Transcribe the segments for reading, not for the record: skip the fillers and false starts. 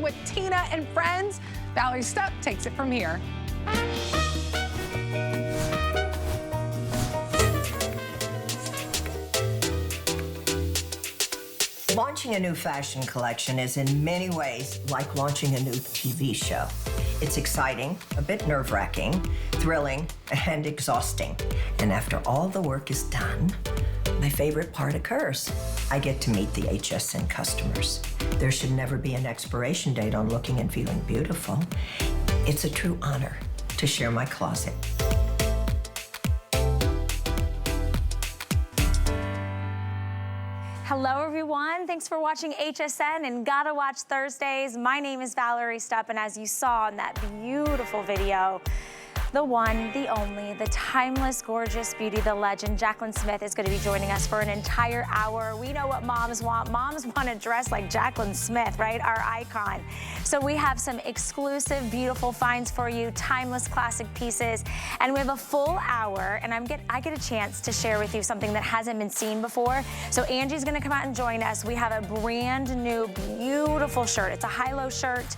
With Tina and friends, Valerie Stupp takes it from here. Launching a new fashion collection is in many ways like launching a new TV show. It's exciting, a bit nerve-wracking, thrilling, and exhausting. And after all the work is done, my favorite part occurs. I get to meet the HSN customers. There should never be an expiration date on looking and feeling beautiful. It's a true honor to share my closet. Hello everyone, thanks for watching HSN and Gotta Watch Thursdays. My name is Valerie Stupp, and as you saw in that beautiful video, the one, the only, the timeless, gorgeous beauty, the legend, Jaclyn Smith is going to be joining us for an entire hour. We know what moms want. Moms want to dress like Jaclyn Smith, right? Our icon. So we have some exclusive, beautiful finds for you, timeless classic pieces, and we have a full hour, and I get a chance to share with you something that hasn't been seen before. So Angie's going to come out and join us. We have a brand new, beautiful shirt. It's a high-low shirt.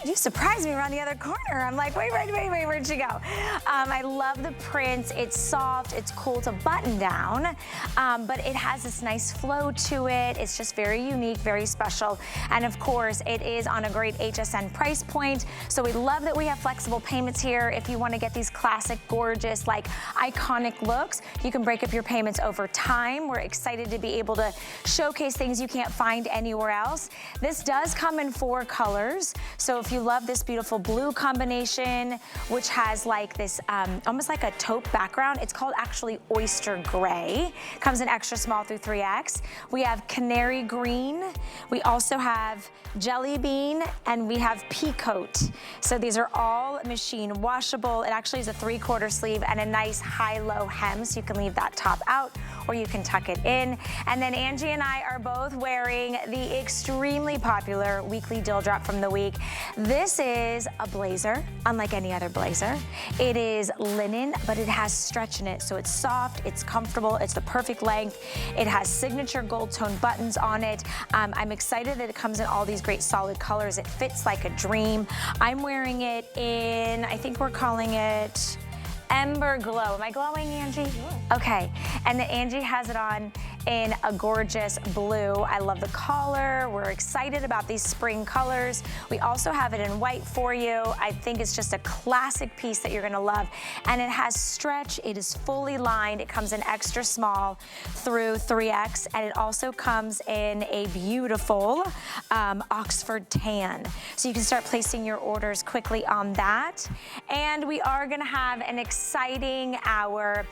You surprised me around the other corner. I'm like, wait, where'd she go? I love the prints. It's soft, it's cool to button down, but it has this nice flow to it. It's just very unique, very special. And of course, it is on a great HSN price point. So we love that we have flexible payments here. If you want to get these classic, gorgeous, like iconic looks, you can break up your payments over time. We're excited to be able to showcase things you can't find anywhere else. This does come in 4 colors. So if you love this beautiful blue combination, which has like this almost like a taupe background, it's called actually oyster gray. Comes in extra small through 3X. We have canary green. We also have jelly bean, and we have peacoat. So these are all machine washable. It actually is a 3/4 sleeve and a nice high-low hem, so you can leave that top out or you can tuck it in. And then Angie and I are both wearing the extremely popular weekly deal drop from the week. This is a blazer, unlike any other blazer. It is linen, but it has stretch in it, so it's soft, it's comfortable, it's the perfect length. It has signature gold tone buttons on it. I'm excited that it comes in all these great solid colors. It fits like a dream. I'm wearing it in, I think we're calling it Ember Glow. Am I glowing, Angie? Yeah. Okay, and Angie has it on in a gorgeous blue. I love the collar. We're excited about these spring colors. We also have it in white for you. I think it's just a classic piece that you're gonna love. And it has stretch, it is fully lined. It comes in extra small through 3X, and it also comes in a beautiful Oxford tan. So you can start placing your orders quickly on that. And we are gonna have an exciting hour.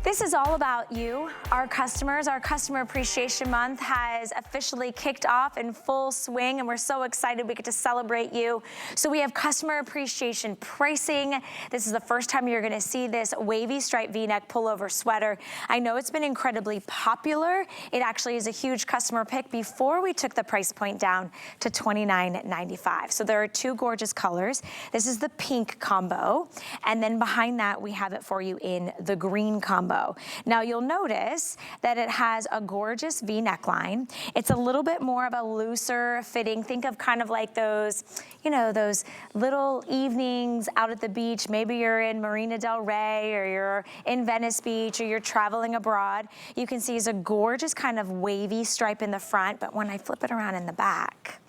This is all about you, our customers. Our Customer Appreciation Month has officially kicked off in full swing, and we're so excited we get to celebrate you. So we have customer appreciation pricing. This is the first time you're gonna see this wavy striped V-neck pullover sweater. I know it's been incredibly popular. It actually is a huge customer pick before we took the price point down to $29.95. So there are 2 gorgeous colors. This is the pink combo, and then behind that we have it for you in the green combo. Now you'll notice that it has a gorgeous V neckline. It's a little bit more of a looser fitting. Think of kind of like those, you know, those little evenings out at the beach. Maybe you're in Marina del Rey, or you're in Venice Beach, or you're traveling abroad. You can see it's a gorgeous kind of wavy stripe in the front, but when I flip it around in the back,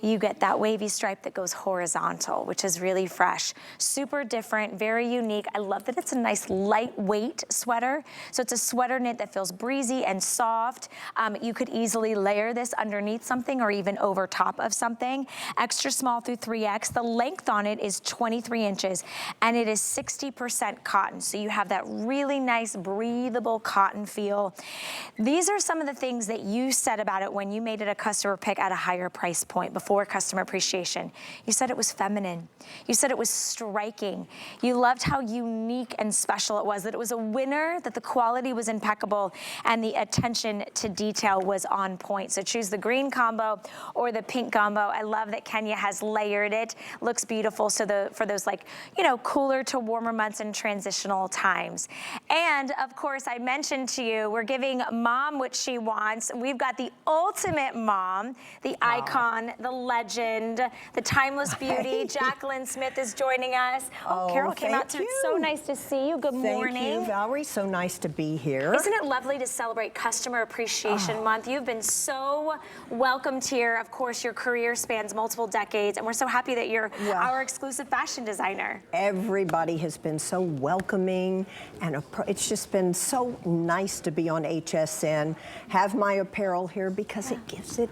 you get that wavy stripe that goes horizontal, which is really fresh. Super different, very unique. I love that it's a nice lightweight sweater. So it's a sweater knit that feels breezy and soft. You could easily layer this underneath something or even over top of something. Extra small through 3X. The length on it is 23 inches, and it is 60% cotton. So you have that really nice breathable cotton feel. These are some of the things that you said about it when you made it a customer pick at a higher price point before for customer appreciation. You said it was feminine. You said it was striking. You loved how unique and special it was, that it was a winner, that the quality was impeccable, and the attention to detail was on point. So choose the green combo or the pink combo. I love that Kenya has layered it. Looks beautiful. So for those, like, you know, cooler to warmer months and transitional times. And of course, I mentioned to you, we're giving mom what she wants. We've got the ultimate mom, the icon, the legend, the timeless beauty. Jaclyn Smith is joining us. Oh, Carol came out too. It's so nice to see you. Good morning. Thank you, Valerie. So nice to be here. Isn't it lovely to celebrate Customer Appreciation Month? You've been so welcomed here. Of course, your career spans multiple decades, and we're so happy that you're our exclusive fashion designer. Everybody has been so welcoming, and it's just been so nice to be on HSN, have my apparel here, because it gives it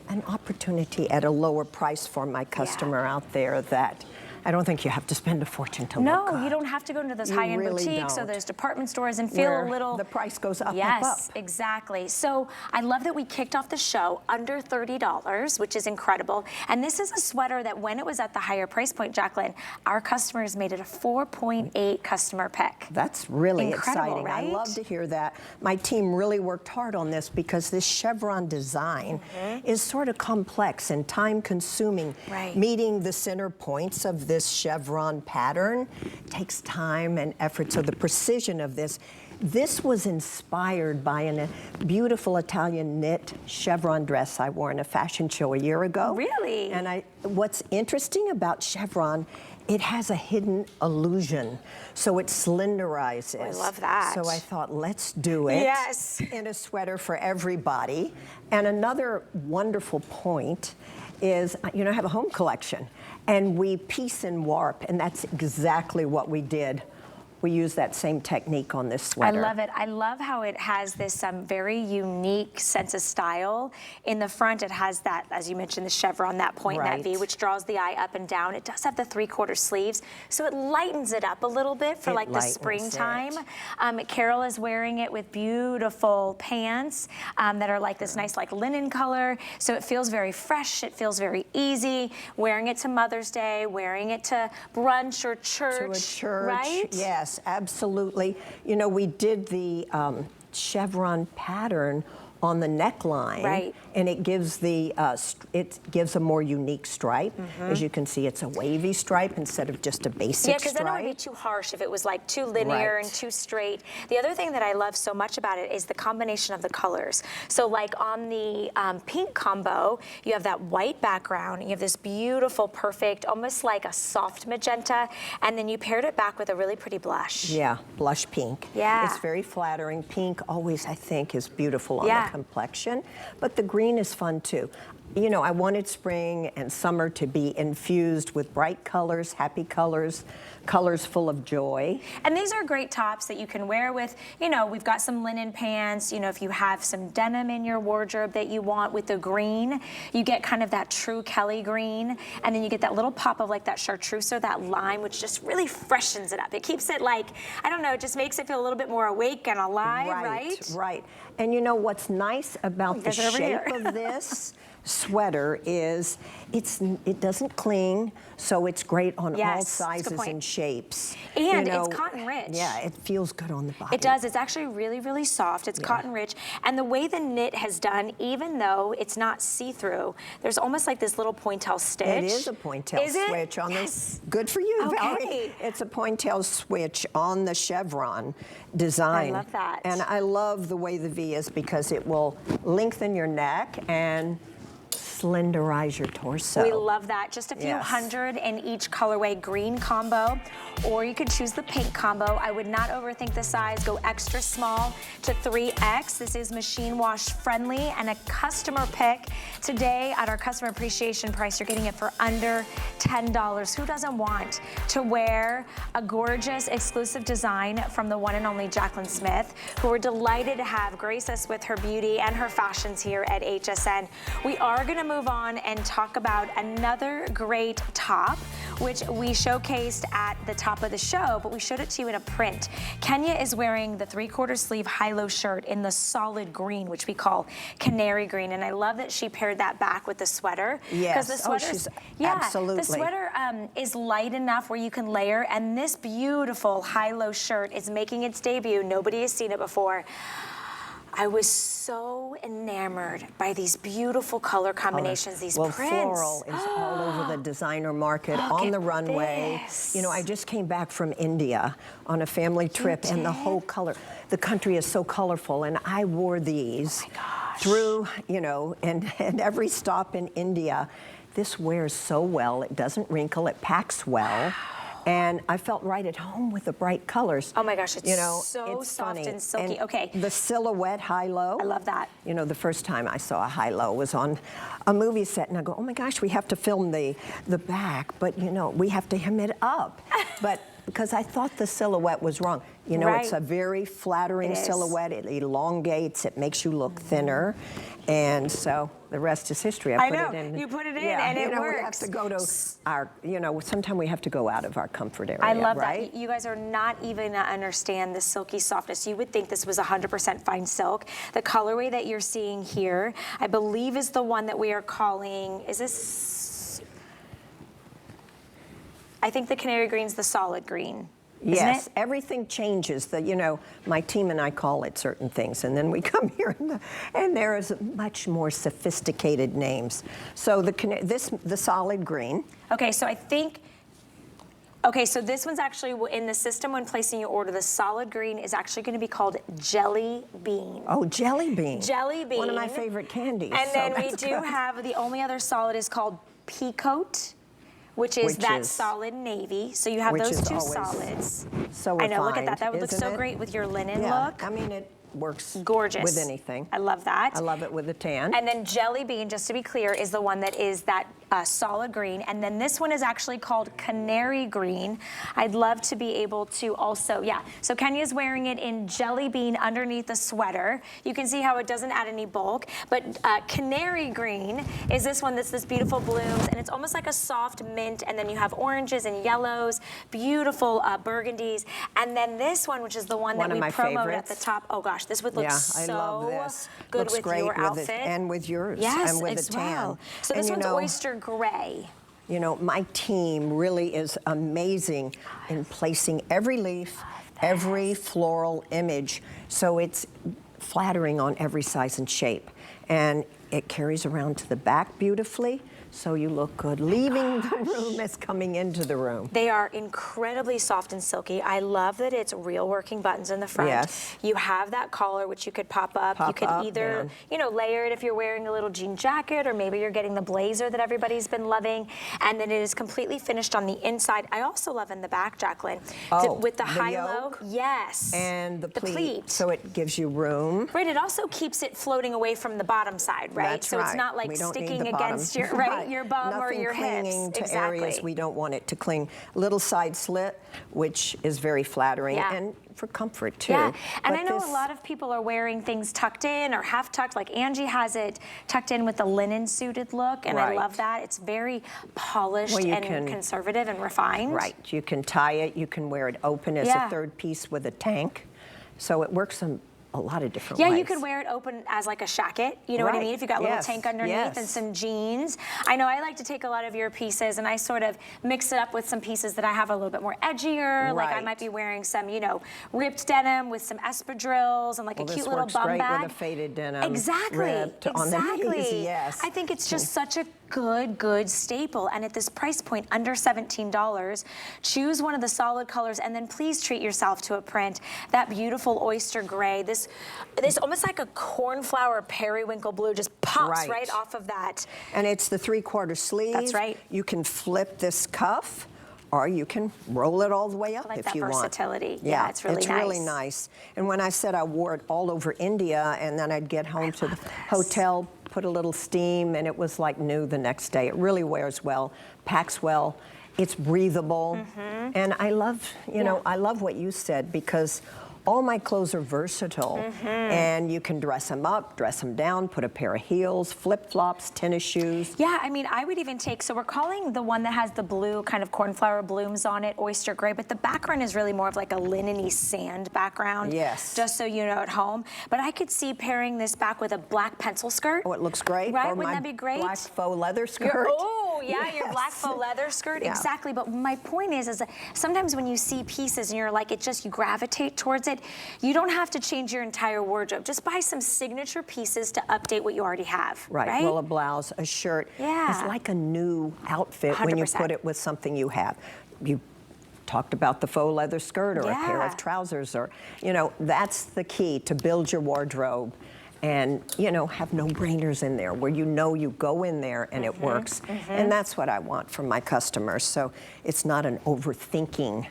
an opportunity at a lower price for my customer out there that I don't think you have to spend a fortune to look good. You don't have to go into those high-end boutiques or those department stores and feel a little... the price goes up, Yes, exactly. So I love that we kicked off the show under $30, which is incredible. And this is a sweater that when it was at the higher price point, Jaclyn, our customers made it a 4.8 customer pick. That's really incredible, exciting. right? I love to hear that. My team really worked hard on this because this chevron design is sort of complex and time-consuming. Meeting the center points of this chevron pattern takes time and effort. So the precision of this was inspired by a beautiful Italian knit chevron dress I wore in a fashion show a year ago. Really? And what's interesting about chevron, it has a hidden illusion, so it slenderizes. I love that. So I thought, let's do it in a sweater for everybody. And another wonderful point is, you know, I have a home collection, and we piece and warp, and that's exactly what we did. We use that same technique on this sweater. I love it. I love how it has this very unique sense of style. In the front, it has that, as you mentioned, the chevron, that point, that V, which draws the eye up and down. It does have the 3/4 sleeves, so it lightens it up a little bit for like the springtime. Carol is wearing it with beautiful pants that are like this nice like linen color, so it feels very fresh. It feels very easy. Wearing it to Mother's Day, wearing it to brunch or church. To a church, right? Yes, absolutely. You know, we did the chevron pattern on the neckline, and it gives a more unique stripe. As you can see, it's a wavy stripe instead of just a basic stripe. Yeah, because then it would be too harsh if it was like too linear and too straight. The other thing that I love so much about it is the combination of the colors. So like on the pink combo, you have that white background, you have this beautiful, perfect, almost like a soft magenta, and then you paired it back with a really pretty blush. Yeah, blush pink. Yeah. It's very flattering. Pink always, I think, is beautiful on the complexion, but the green is fun too. You know, I wanted spring and summer to be infused with bright colors, happy colors, colors full of joy. And these are great tops that you can wear with, you know, we've got some linen pants, you know, if you have some denim in your wardrobe that you want with the green, you get kind of that true Kelly green, and then you get that little pop of like that chartreuse or that lime, which just really freshens it up. It keeps it like, I don't know, it just makes it feel a little bit more awake and alive, right? Right. And you know what's nice about the shape of this sweater is it doesn't cling, so it's great on all sizes and shapes. And it's cotton rich. Yeah, it feels good on the body. It does. It's actually really, really soft. It's cotton rich. And the way the knit has done, even though it's not see-through, there's almost like this little pointel stitch. It is a pointel switch on this. Good for you, Valerie. It's a pointel switch on the chevron design. I love that. And I love the way the V is because it will lengthen your neck and slenderize your torso. We love that. Just a few hundred in each colorway, green combo, or you could choose the pink combo. I would not overthink the size. Go extra small to 3X. This is machine wash friendly and a customer pick. Today at our customer appreciation price, you're getting it for under $10. Who doesn't want to wear a gorgeous exclusive design from the one and only Jaclyn Smith, who we're delighted to have grace us with her beauty and her fashions here at HSN. We are going to move on and talk about another great top. which we showcased at the top of the show, but we showed it to you in a print. Kenya is wearing the 3/4 sleeve high-low shirt in the solid green, which we call canary green, and I love that she paired that back with the sweater. Yes, the sweater's, absolutely. The sweater is light enough where you can layer, and this beautiful high-low shirt is making its debut. Nobody has seen it before. I was so enamored by these beautiful color combinations, these prints. Floral is all over the designer market, on the runway. This. You know, I just came back from India on a family trip, and the whole color, the country is so colorful, and I wore these through, you know, and every stop in India. This wears so well. It doesn't wrinkle. It packs well. And I felt right at home with the bright colors. Oh my gosh, it's, you know, so it's soft funny. and silky. And okay. the silhouette high-low. I love that. You know, the first time I saw a high-low was on a movie set, and I go, oh my gosh, we have to film the back, but you know, we have to hem it up. But because I thought the silhouette was wrong. You know, it's a very flattering silhouette. It elongates, it makes you look thinner. And so the rest is history. I know, you put it in and it works. We have to go to our, you know, sometimes we have to go out of our comfort area, I love right? that. You guys are not even to understand the silky softness. You would think this was 100% fine silk. The colorway that you're seeing here, I believe is the one that we are calling, is this? I think the canary green's the solid green. Yes, everything changes. You know, my team and I call it certain things, and then we come here and there is much more sophisticated names. So the solid green. Okay, so I think. Okay, so this one's actually in the system when placing your order. The solid green is actually going to be called Jelly Bean. Oh, Jelly Bean. Jelly Bean. One of my favorite candies. And so then we do good. have the only other solid is called Peacoat, which is that solid navy. So you have those two solids. So refined, I know, look at that. That would look so great with your linen look. I mean, it works gorgeous with anything. I love that. I love it with a tan. And then Jelly Bean, just to be clear, is the one that is that solid green. And then this one is actually called Canary Green. I'd love to be able to also, so Kenya's wearing it in Jelly Bean underneath the sweater. You can see how it doesn't add any bulk. But Canary Green is this one that's this beautiful blooms, and it's almost like a soft mint, and then you have oranges and yellows, beautiful burgundies. And then this one, which is the one that we promote at the top. Oh gosh, this would look so good Looks with great your outfit. And with yours. Yes, and with as the tan. well. So this one's oyster gray. You know, my team really is amazing in placing every leaf, every floral image, so it's flattering on every size and shape. And it carries around to the back beautifully, so you look good leaving the room as coming into the room. They are incredibly soft and silky. I love that it's real working buttons in the front. Yes. You have that collar, which you could pop up. You could either, you know, layer it if you're wearing a little jean jacket, or maybe you're getting the blazer that everybody's been loving. And then it is completely finished on the inside. I also love in the back, Jaclyn, with the high-low. Yes. And the pleat. So it gives you room. Right, it also keeps it floating away from the bottom side, right? That's so it's not like sticking against your, your bum or your hips. Nothing clinging to areas we don't want it to cling. Little side slit, which is very flattering, and for comfort too. Yeah, and I know a lot of people are wearing things tucked in or half tucked, like Angie has it tucked in with the linen suited look, and I love that. It's very polished and conservative and refined. Right, you can tie it, you can wear it open as a third piece with a tank. So it works in a lot of different ways. Yeah, you could wear it open as like a shacket, you know what I mean? If you got a little tank underneath and some jeans. I know I like to take a lot of your pieces and I sort of mix it up with some pieces that I have a little bit more edgier. Like I might be wearing some, you know, ripped denim with some espadrilles and like a cute little bum bag. With a faded denim. Exactly, on the knees, yes. I think it's just such a good staple, and at this price point under $17, choose one of the solid colors, and then please treat yourself to a print. That beautiful oyster gray, this almost like a cornflower periwinkle blue just pops right off of that. And it's the 3/4 sleeve. That's right. You can flip this cuff, or you can roll it all the way up if you want. Versatility. Yeah, it's really nice. It's really nice. And when I said I wore it all over India, and then I'd get home to the hotel, put a little steam, and it was like new the next day. It really wears well, packs well, it's breathable. And I love, you know, I love what you said, because all my clothes are versatile, and you can dress them up, dress them down, put a pair of heels, flip-flops, tennis shoes. Yeah, I mean, I would even take, so we're calling the one that has the blue kind of cornflower blooms on it oyster gray, but the background is really more of like a linen-y sand background. Yes. Just so you know at home. But I could see pairing this back with a black pencil skirt. Oh, it looks great. Right, or wouldn't my that be great? Black faux leather skirt. Oh, yeah, Yes. your black faux leather skirt, Yeah. exactly. But my point is that sometimes when you see pieces and you're like, you gravitate towards it, you don't have to change your entire wardrobe. Just buy some signature pieces to update what you already have. Right. Well, a blouse, a shirt. Yeah. It's like a new outfit 100%. when you put it with something you have. You talked about the faux leather skirt or a pair Yeah. of trousers, or, you know, that's the key to build your wardrobe. And, you know, have no-brainers in there where you know you go in there and it works. And that's what I want from my customers. So it's not an overthinking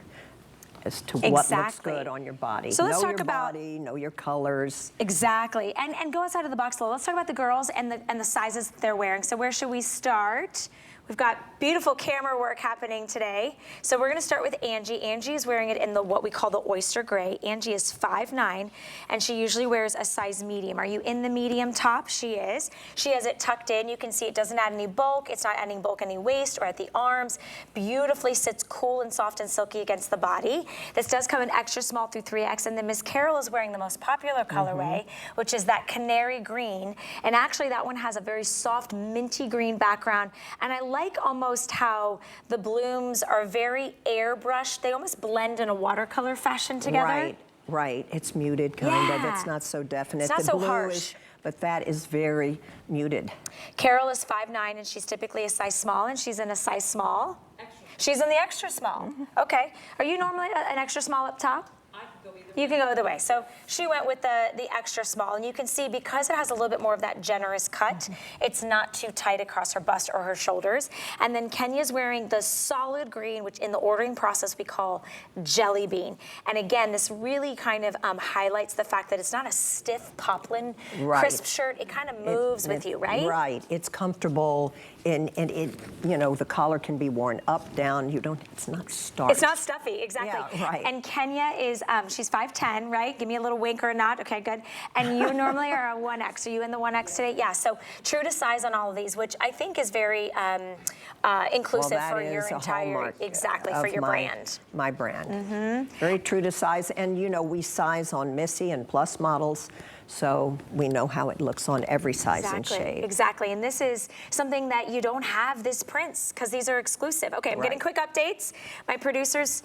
as to what looks good on your body. So let's know talk your about body, know your colors. Exactly, and go outside of the box a little. Let's talk about the girls and the sizes they're wearing. So where should we start? We've got beautiful camera work happening today. So we're gonna start with Angie. Angie is wearing it in what we call the oyster gray. Angie is 5'9", and she usually wears a size medium. Are you in the medium top? She is. She has it tucked in. You can see it doesn't add any bulk. It's not adding bulk any waist or at the arms. Beautifully sits cool and soft and silky against the body. This does come in extra small through 3X, and then Miss Carol is wearing the most popular colorway, which is that canary green. And actually that one has a very soft minty green background. And I like almost how the blooms are very airbrushed. They almost blend in a watercolor fashion together. Right, right. It's muted, kind of. It's not so definite. It's not the so blue harsh. is, but that is very muted. Carol is 5'9", and she's typically a size small, and she's in a size small. She's in the extra small. Okay. Are you normally an extra small up top? You can go either way. So she went with the extra small, and you can see because it has a little bit more of that generous cut, it's not too tight across her bust or her shoulders. And then Kenya's wearing the solid green, which in the ordering process we call jelly bean. And again, this really kind of highlights the fact that it's not a stiff poplin crisp shirt. It kind of moves with you, right? Right. It's comfortable, and it, you know, the collar can be worn up, down. You don't. It's not starched. It's not stuffy, exactly. Yeah, right. And Kenya is, she's 5'10", right? Give me a little wink or a nod. Okay, good. And you normally are a 1X. Are you in the 1X today? Yeah, so true to size on all of these, which I think is very inclusive for your entire, exactly, for your brand. My brand. Very true to size. And, you know, we size on Missy and Plus models, so we know how it looks on every size and shade. Exactly, and this is something that you don't have this prints, because these are exclusive. Okay, I'm getting quick updates. My producers,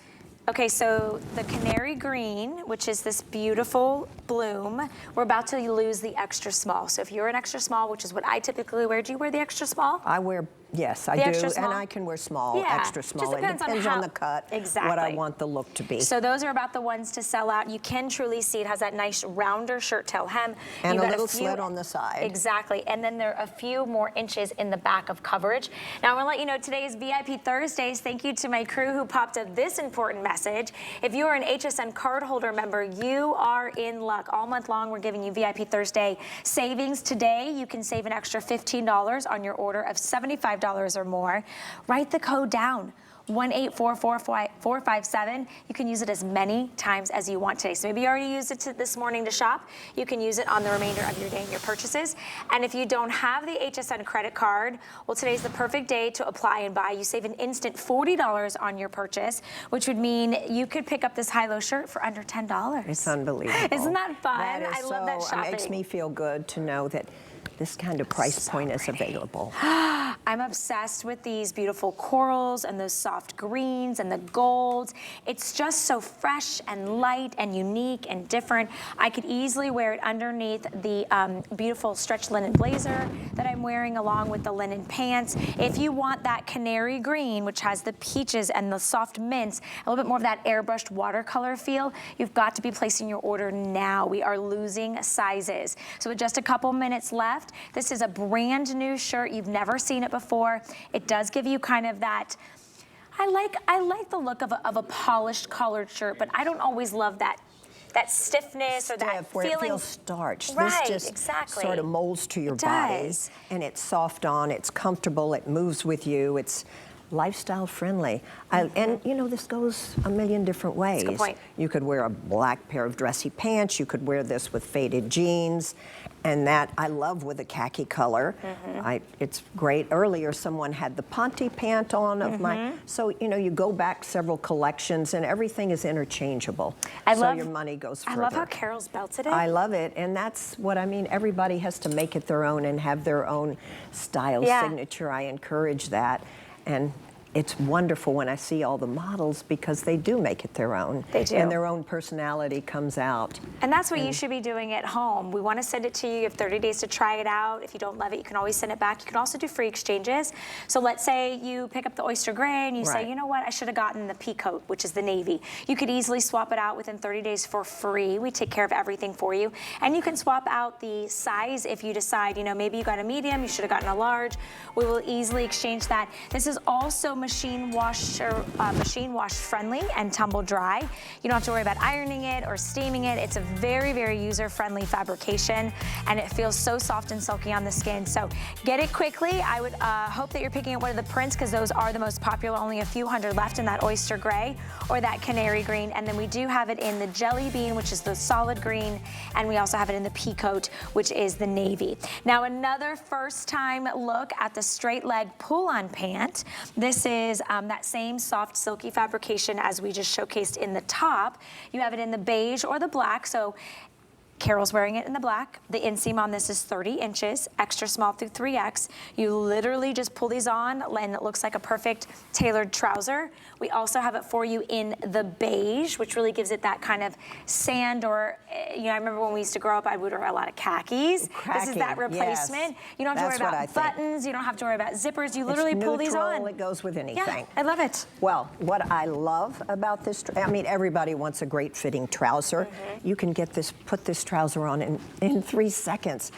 okay, so the canary green, which is this beautiful bloom, we're about to lose the extra small. So if you're an extra small, which is what I typically wear, do you wear the extra small? I wear, yes, I do, and I can wear small, extra small. Just depends it depends on on the cut, exactly what I want the look to be. So those are about the ones to sell out. You can truly see it has that nice rounder shirt tail hem. And You've a got little few, slit on the side. Exactly, and then there are a few more inches in the back of coverage. Now I want to let you know today is VIP Thursdays. Thank you to my crew who popped up this important message. If you are an HSN cardholder member, you are in luck. All month long, we're giving you VIP Thursday savings. Today, you can save an extra $15 on your order of $75 or more. Write the code down. 1-844-457. You can use it as many times as you want today. So maybe you already used it this morning to shop. You can use it on the remainder of your day and your purchases. And if you don't have the HSN credit card, well, today's the perfect day to apply and buy. You save an instant $40 on your purchase, which would mean you could pick up this high-low shirt for under $10. It's unbelievable. Isn't that fun? That is I love that shopping. It makes me feel good to know that this kind of price point is available. I'm obsessed with these beautiful corals and those soft greens and the golds. It's just so fresh and light and unique and different. I could easily wear it underneath the beautiful stretch linen blazer that I'm wearing along with the linen pants. If you want that canary green, which has the peaches and the soft mints, a little bit more of that airbrushed watercolor feel, you've got to be placing your order now. We are losing sizes. So with just a couple minutes left, this is a brand new shirt. You've never seen it before. It does give you kind of that, I like the look of a polished collared shirt, but I don't always love that stiffness or that where feeling. It feels starched. Right, this just exactly. sort of molds to your body. And it's soft on, it's comfortable, it moves with you. It's lifestyle friendly. And you know, this goes a million different ways. That's a good point. You could wear a black pair of dressy pants. You could wear this with faded jeans. And that I love with a khaki color. It's great. Earlier, someone had the Ponte pant on of my, so you know, you go back several collections and everything is interchangeable. So your money goes further. I love how Carol's belted it. I love it, and that's what I mean. Everybody has to make it their own and have their own style signature. I encourage that. And it's wonderful when I see all the models because they do make it their own. They do. And their own personality comes out. And that's what you should be doing at home. We want to send it to you. You have 30 days to try it out. If you don't love it, you can always send it back. You can also do free exchanges. So let's say you pick up the oyster gray and you say, you know what, I should have gotten the pea coat, which is the navy. You could easily swap it out within 30 days for free. We take care of everything for you. And you can swap out the size if you decide, you know, maybe you got a medium, you should have gotten a large. We will easily exchange that. This is also machine wash friendly and tumble dry. You don't have to worry about ironing it or steaming it. It's a very, very user-friendly fabrication, and it feels so soft and silky on the skin. So get it quickly. I would hope that you're picking up one of the prints because those are the most popular. Only a few hundred left in that oyster gray or that canary green. And then we do have it in the jelly bean, which is the solid green, and we also have it in the pea coat, which is the navy. Now, another first-time look at the straight leg pull-on pant. This is that same soft silky fabrication as we just showcased in the top. You have it in the beige or the black, so Carol's wearing it in the black. The inseam on this is 30 inches, extra small through 3X. You literally just pull these on and it looks like a perfect tailored trouser. We also have it for you in the beige, which really gives it that kind of sand or, you know, I remember when we used to grow up, I would wear a lot of khakis. This is that replacement. Yes. You don't have to worry about buttons. You don't have to worry about zippers. You literally pull these on. It goes with anything. Yeah, I love it. Well, what I love about this, I mean, everybody wants a great fitting trouser. You can get this, put this trouser on in 3 seconds.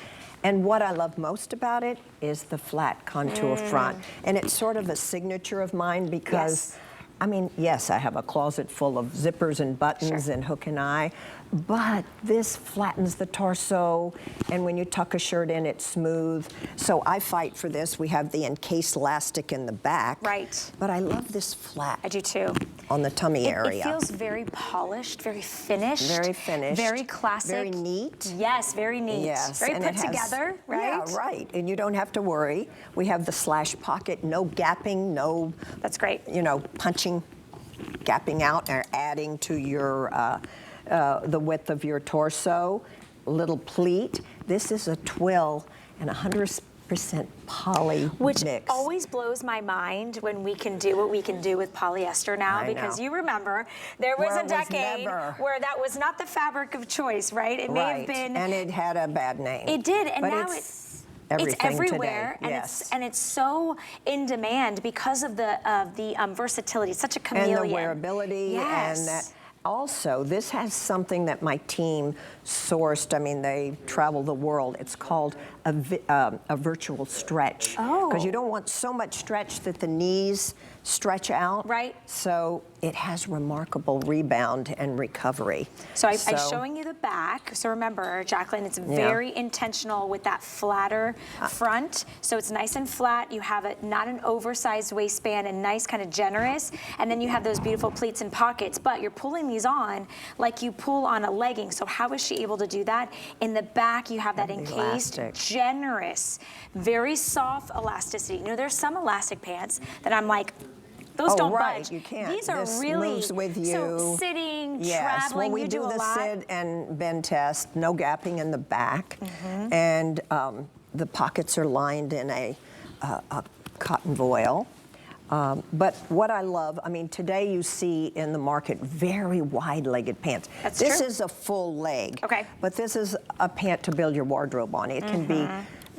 And what I love most about it is the flat contour front. And it's sort of a signature of mine because, I mean, yes, I have a closet full of zippers and buttons and hook and eye, but this flattens the torso, and when you tuck a shirt in, it's smooth. So I fight for this. We have the encased elastic in the back. Right. But I love this flat. I do too. On the tummy area. It feels very polished, very finished. Very finished. Very classic. Very neat. Yes, very neat. Yes. Very and put together, right? Yeah, right. And you don't have to worry. We have the slash pocket, no gapping, no... That's great. You know, punching, gapping out, or adding to your... the width of your torso, little pleat. This is a twill and 100% poly Which mix. always blows my mind when we can do what we can do with polyester now, because you remember there was a decade where that was not the fabric of choice, right? It may have been, and it had a bad name. It did, and but now it's everywhere, today. and it's so in demand because of the versatility. It's such a chameleon. And the wearability, and that. Also, this has something that my team sourced. I mean, they travel the world. It's called a virtual stretch. Because you don't want so much stretch that the knees stretch out. Right. So it has remarkable rebound and recovery. So I'm showing you the back. So remember, Jaclyn, it's very intentional with that flatter front. So it's nice and flat. You have not an oversized waistband and nice, kind of generous. And then you have those beautiful pleats and pockets, but you're pulling these on like you pull on a legging. So how is she able to do that? In the back, you have that encased, generous, very soft elasticity. You know, there's some elastic pants that I'm like, those don't budge. You can't. These are this really moves with you. So sitting, yes. traveling, Well, we do the sit and bend test. No gapping in the back, and the pockets are lined in a cotton voile. But what I love, I mean, today you see in the market very wide-legged pants. This is a full leg. Okay. But this is a pant to build your wardrobe on. It can be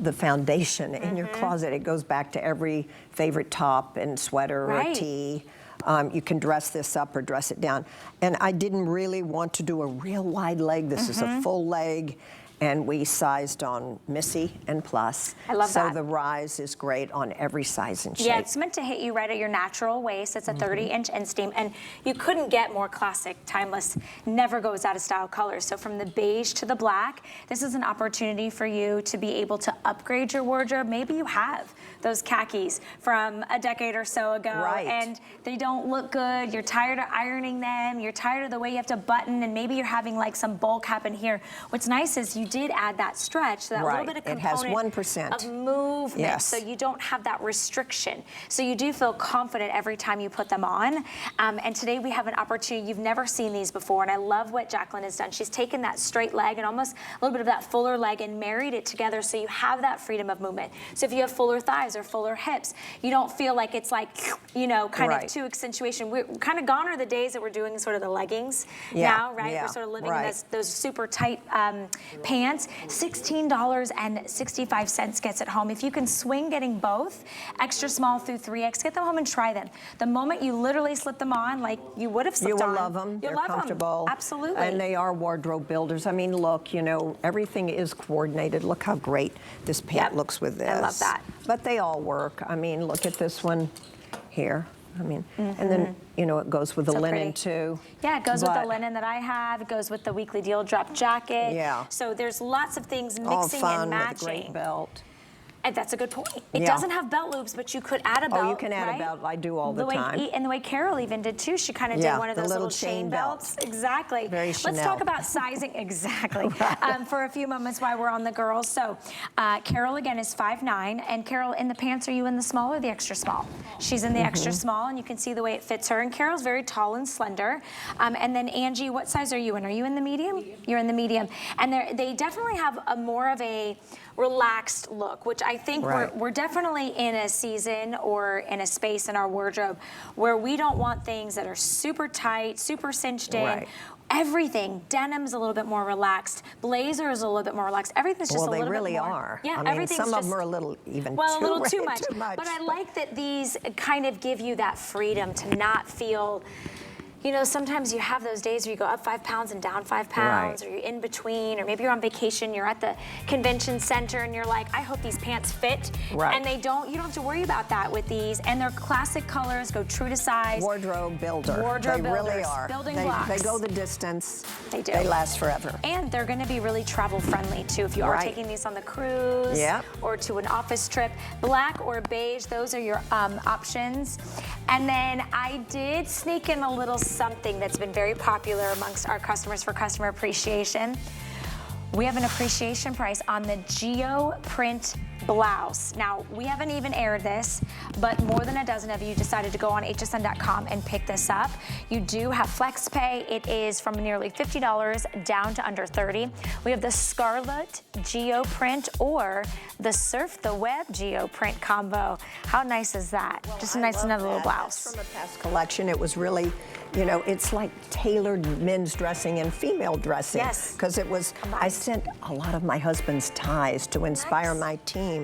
the foundation in your closet. It goes back to every favorite top and sweater or tee. You can dress this up or dress it down. And I didn't really want to do a real wide leg. This is a full leg. and we sized on Missy and Plus. I love that. So the rise is great on every size and shape. Yeah, it's meant to hit you right at your natural waist. It's a 30-inch inseam, and you couldn't get more classic, timeless, never goes out of style colors. So from the beige to the black, this is an opportunity for you to be able to upgrade your wardrobe. Maybe you have those khakis from a decade or so ago, and they don't look good. You're tired of ironing them. You're tired of the way you have to button, and maybe you're having like some bulk happen here. What's nice is you did add that stretch, so that little bit of component it has 1% of movement, so you don't have that restriction. So you do feel confident every time you put them on. And today we have an opportunity. You've never seen these before, and I love what Jaclyn has done. She's taken that straight leg and almost a little bit of that fuller leg and married it together so you have that freedom of movement. So if you have fuller thighs or fuller hips, you don't feel like it's like, you know, kind of too accentuation. We're kind of gone are the days that we're doing sort of the leggings now, right? We're sort of living in those super tight pants. $16.65 gets it home. If you can swing getting both, extra small through 3X, get them home and try them. The moment you literally slip them on, like you would have slipped on. You will love them. They're comfortable. Absolutely. And they are wardrobe builders. I mean, look, you know, everything is coordinated. Look how great this pant looks with this. I love that. But they all work. I mean, look at this one here. I mean, and then, you know, it goes with the linen too. Yeah, it goes with the linen that I have. It goes with the weekly deal drop jacket. Yeah. So there's lots of things mixing all fun and matching. With a great belt. And that's a good point. It doesn't have belt loops, but you could add a belt. Oh, you can add a belt. I do all the time. And the way Carol even did too, she kind of did one of those little chain belts. Exactly. Very Chanel. Let's talk about sizing. Exactly. For a few moments while we're on the girls. So Carol again is 5'9", and Carol, in the pants, are you in the small or the extra small? She's in the extra small, and you can see the way it fits her. And Carol's very tall and slender. And then Angie, what size are you in? Are you in the medium? You're in the medium. And they definitely have a more of a relaxed look, which I think we're definitely in a season or in a space in our wardrobe where we don't want things that are super tight, super cinched in. Everything, denim's a little bit more relaxed, blazer is a little bit more relaxed. Everything's just a little bit more. Well, they really are. Yeah, I mean, everything's some just, of them are a little even well, too, a little too much. But I like that these kind of give you that freedom to not feel. You know, sometimes you have those days where you go up 5 pounds and down 5 pounds, or you're in between, or maybe you're on vacation, you're at the convention center, and you're like, I hope these pants fit. And they don't. You don't have to worry about that with these. And they're classic colors, go true to size. Wardrobe builder. Wardrobe builders. They really are. Building blocks. They go the distance. They do. They last forever. And they're going to be really travel friendly too. If you are taking these on the cruise or to an office trip. Black or beige, those are your options. And then I did sneak in a little something that's been very popular amongst our customers for customer appreciation. We have an appreciation price on the Geo Print blouse. Now, we haven't even aired this, but more than a dozen of you decided to go on hsn.com and pick this up. You do have flex pay. It is from nearly $50 down to under $30. We have the Scarlet Geo Print or the Surf the Web Geo Print combo. How nice is that? Well, just a nice another little blouse. That's from a past collection. It was really, you know, it's like tailored men's dressing and female dressing. Yes. Because it was, I sent a lot of my husband's ties to inspire my team,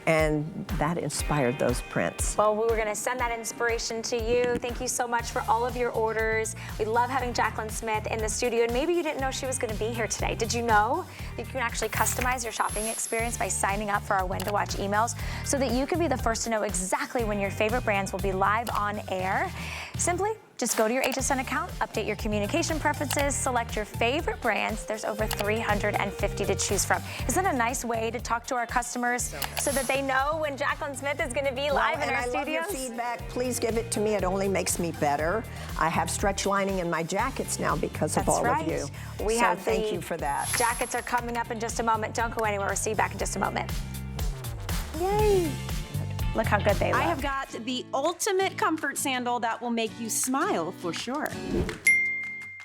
and that inspired those prints. Well, we were going to send that inspiration to you. Thank you so much for all of your orders. We love having Jaclyn Smith in the studio, and maybe you didn't know she was going to be here today. Did you know that you can actually customize your shopping experience by signing up for our When to Watch emails so that you can be the first to know exactly when your favorite brands will be live on air? Simply just go to your HSN account, update your communication preferences, select your favorite brands. There's over 350 to choose from. Isn't that a nice way to talk to our customers so that they know when Jaclyn Smith is going to be live in our studios? I love your feedback. Please give it to me. It only makes me better. I have stretch lining in my jackets now because of all of you. Thank you for that. Jackets are coming up in just a moment. Don't go anywhere. We'll see you back in just a moment. Yay. Look how good they look. I have got the ultimate comfort sandal that will make you smile for sure.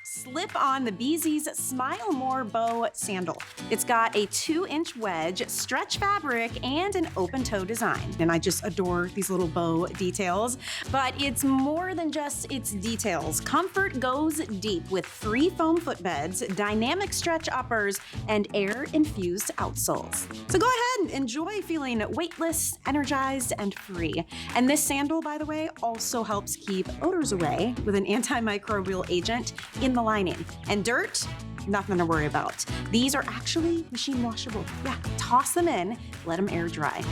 Slip on the Beezy's Smile More Bow Sandal. It's got a 2-inch wedge, stretch fabric, and an open toe design. And I just adore these little bow details. But it's more than just its details. Comfort goes deep with 3 foam footbeds, dynamic stretch uppers, and air-infused outsoles. So go ahead and enjoy feeling weightless, energized, and free. And this sandal, by the way, also helps keep odors away with an antimicrobial agent in the lining. And dirt, nothing to worry about. These are actually machine washable. Yeah, toss them in, let them air dry.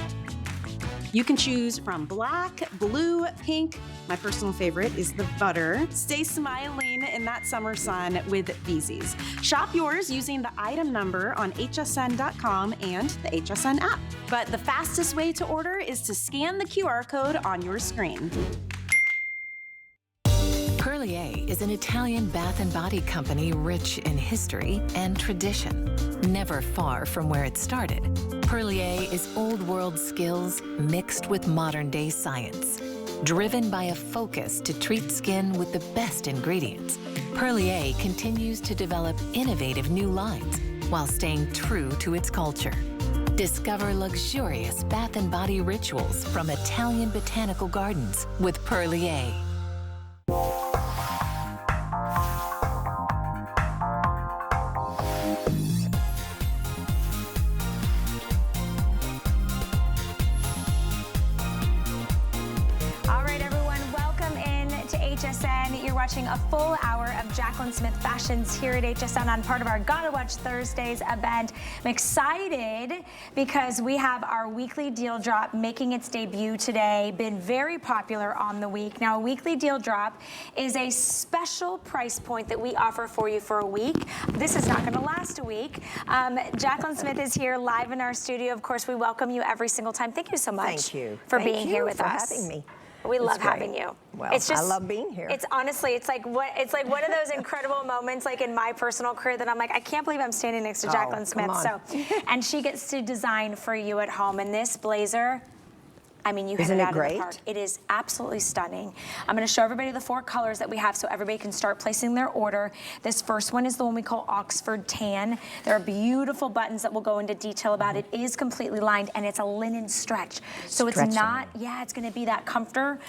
You can choose from black, blue, pink. My personal favorite is the butter. Stay smiling in that summer sun with Yeezys. Shop yours using the item number on hsn.com and the HSN app. But the fastest way to order is to scan the QR code on your screen. Perlier is an Italian bath and body company rich in history and tradition. Never far from where it started, Perlier is old world skills mixed with modern day science. Driven by a focus to treat skin with the best ingredients, Perlier continues to develop innovative new lines while staying true to its culture. Discover luxurious bath and body rituals from Italian botanical gardens with Perlier. HSN. You're watching a full hour of Jaclyn Smith Fashions here at HSN on part of our Gotta Watch Thursdays event. I'm excited because we have our weekly deal drop making its debut today. Been very popular on the week. Now, a weekly deal drop is a special price point that we offer for you for a week. This is not going to last a week. Jaclyn Smith is here live in our studio. Of course, we welcome you every single time. Thank you so much for being here with us. Thank you for having me. We love having you. Well, it's just, I love being here. It's honestly, it's like one of those incredible moments, like in my personal career, that I'm like, I can't believe I'm standing next to Jaclyn Smith. So, and she gets to design for you at home. And this blazer, I mean, you hit it out of the park. It is absolutely stunning. I'm going to show everybody the 4 colors that we have so everybody can start placing their order. This first one is the one we call Oxford Tan. There are beautiful buttons that we'll go into detail about. It is completely lined and it's a linen stretch. So it's not, it's going to be that comfort.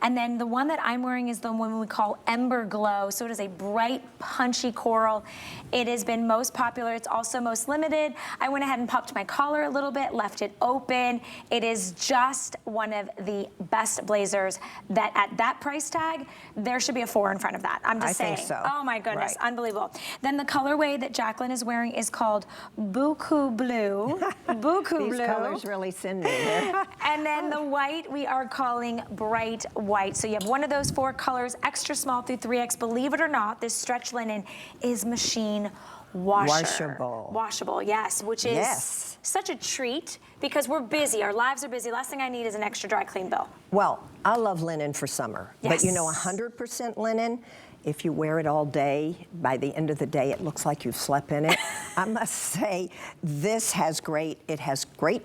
And then the one that I'm wearing is the one we call Ember Glow. So it is a bright, punchy coral. It has been most popular. It's also most limited. I went ahead and popped my collar a little bit, left it open. It is just one of the best blazers that at that price tag, there should be a 4 in front of that. I'm just saying. Think so. Oh my goodness, unbelievable. Then the colorway that Jaclyn is wearing is called Buku Blue. Buku Blue. These colors really send me there. And then the white we are calling Bright White. So you have one of those 4 colors, extra small through 3X. Believe it or not, this stretch linen is machine washable, yes, which is such a treat because we're busy. Our lives are busy. Last thing I need is an extra dry clean bill. Well, I love linen for summer, but you know, 100% linen, if you wear it all day, by the end of the day, it looks like you've slept in it. I must say, this has great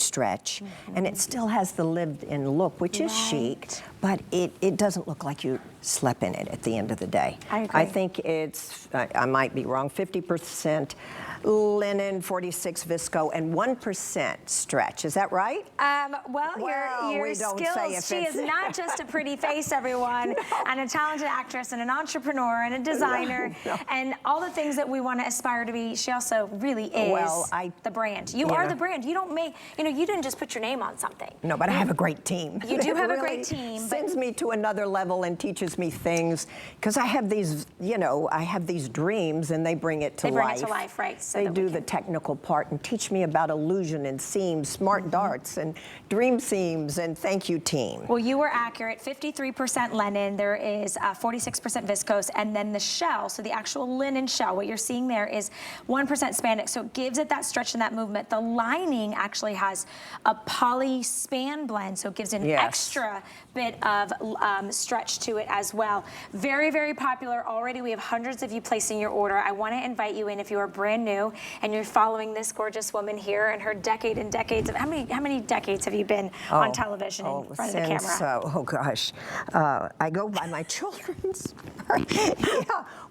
stretch, and it still has the lived-in look, which is chic, but it doesn't look like you slept in it at the end of the day. I agree. I think it's, I might be wrong, 50% linen, 46 visco, and 1% stretch. Is that right? Well, your skills. She is not just a pretty face, everyone, and a talented actress, and an entrepreneur, and a designer, and all the things that we want to aspire to be. She also really is the brand. You are the brand. You don't make, you didn't just put your name on something. No, but I have a great team. You do have a great team. Sends me to another level and teaches me things because I have these, I have these dreams and they bring it to life. They bring it to life, right? So they do the technical part and teach me about illusion and seams, smart darts and dream seams, and thank you, team. Well, you were accurate. 53% linen. There is 46% viscose, and then the shell, so the actual linen shell, what you're seeing there is 1% spandex, so it gives it that stretch and that movement. The lining actually has a poly span blend, so it gives an extra bit of stretch to it as well. Very, very popular already. We have hundreds of you placing your order. I want to invite you in if you are brand new and you're following this gorgeous woman here and her decade and decades of, how many decades have you been on television in front of the camera? Oh gosh, I go by my children's.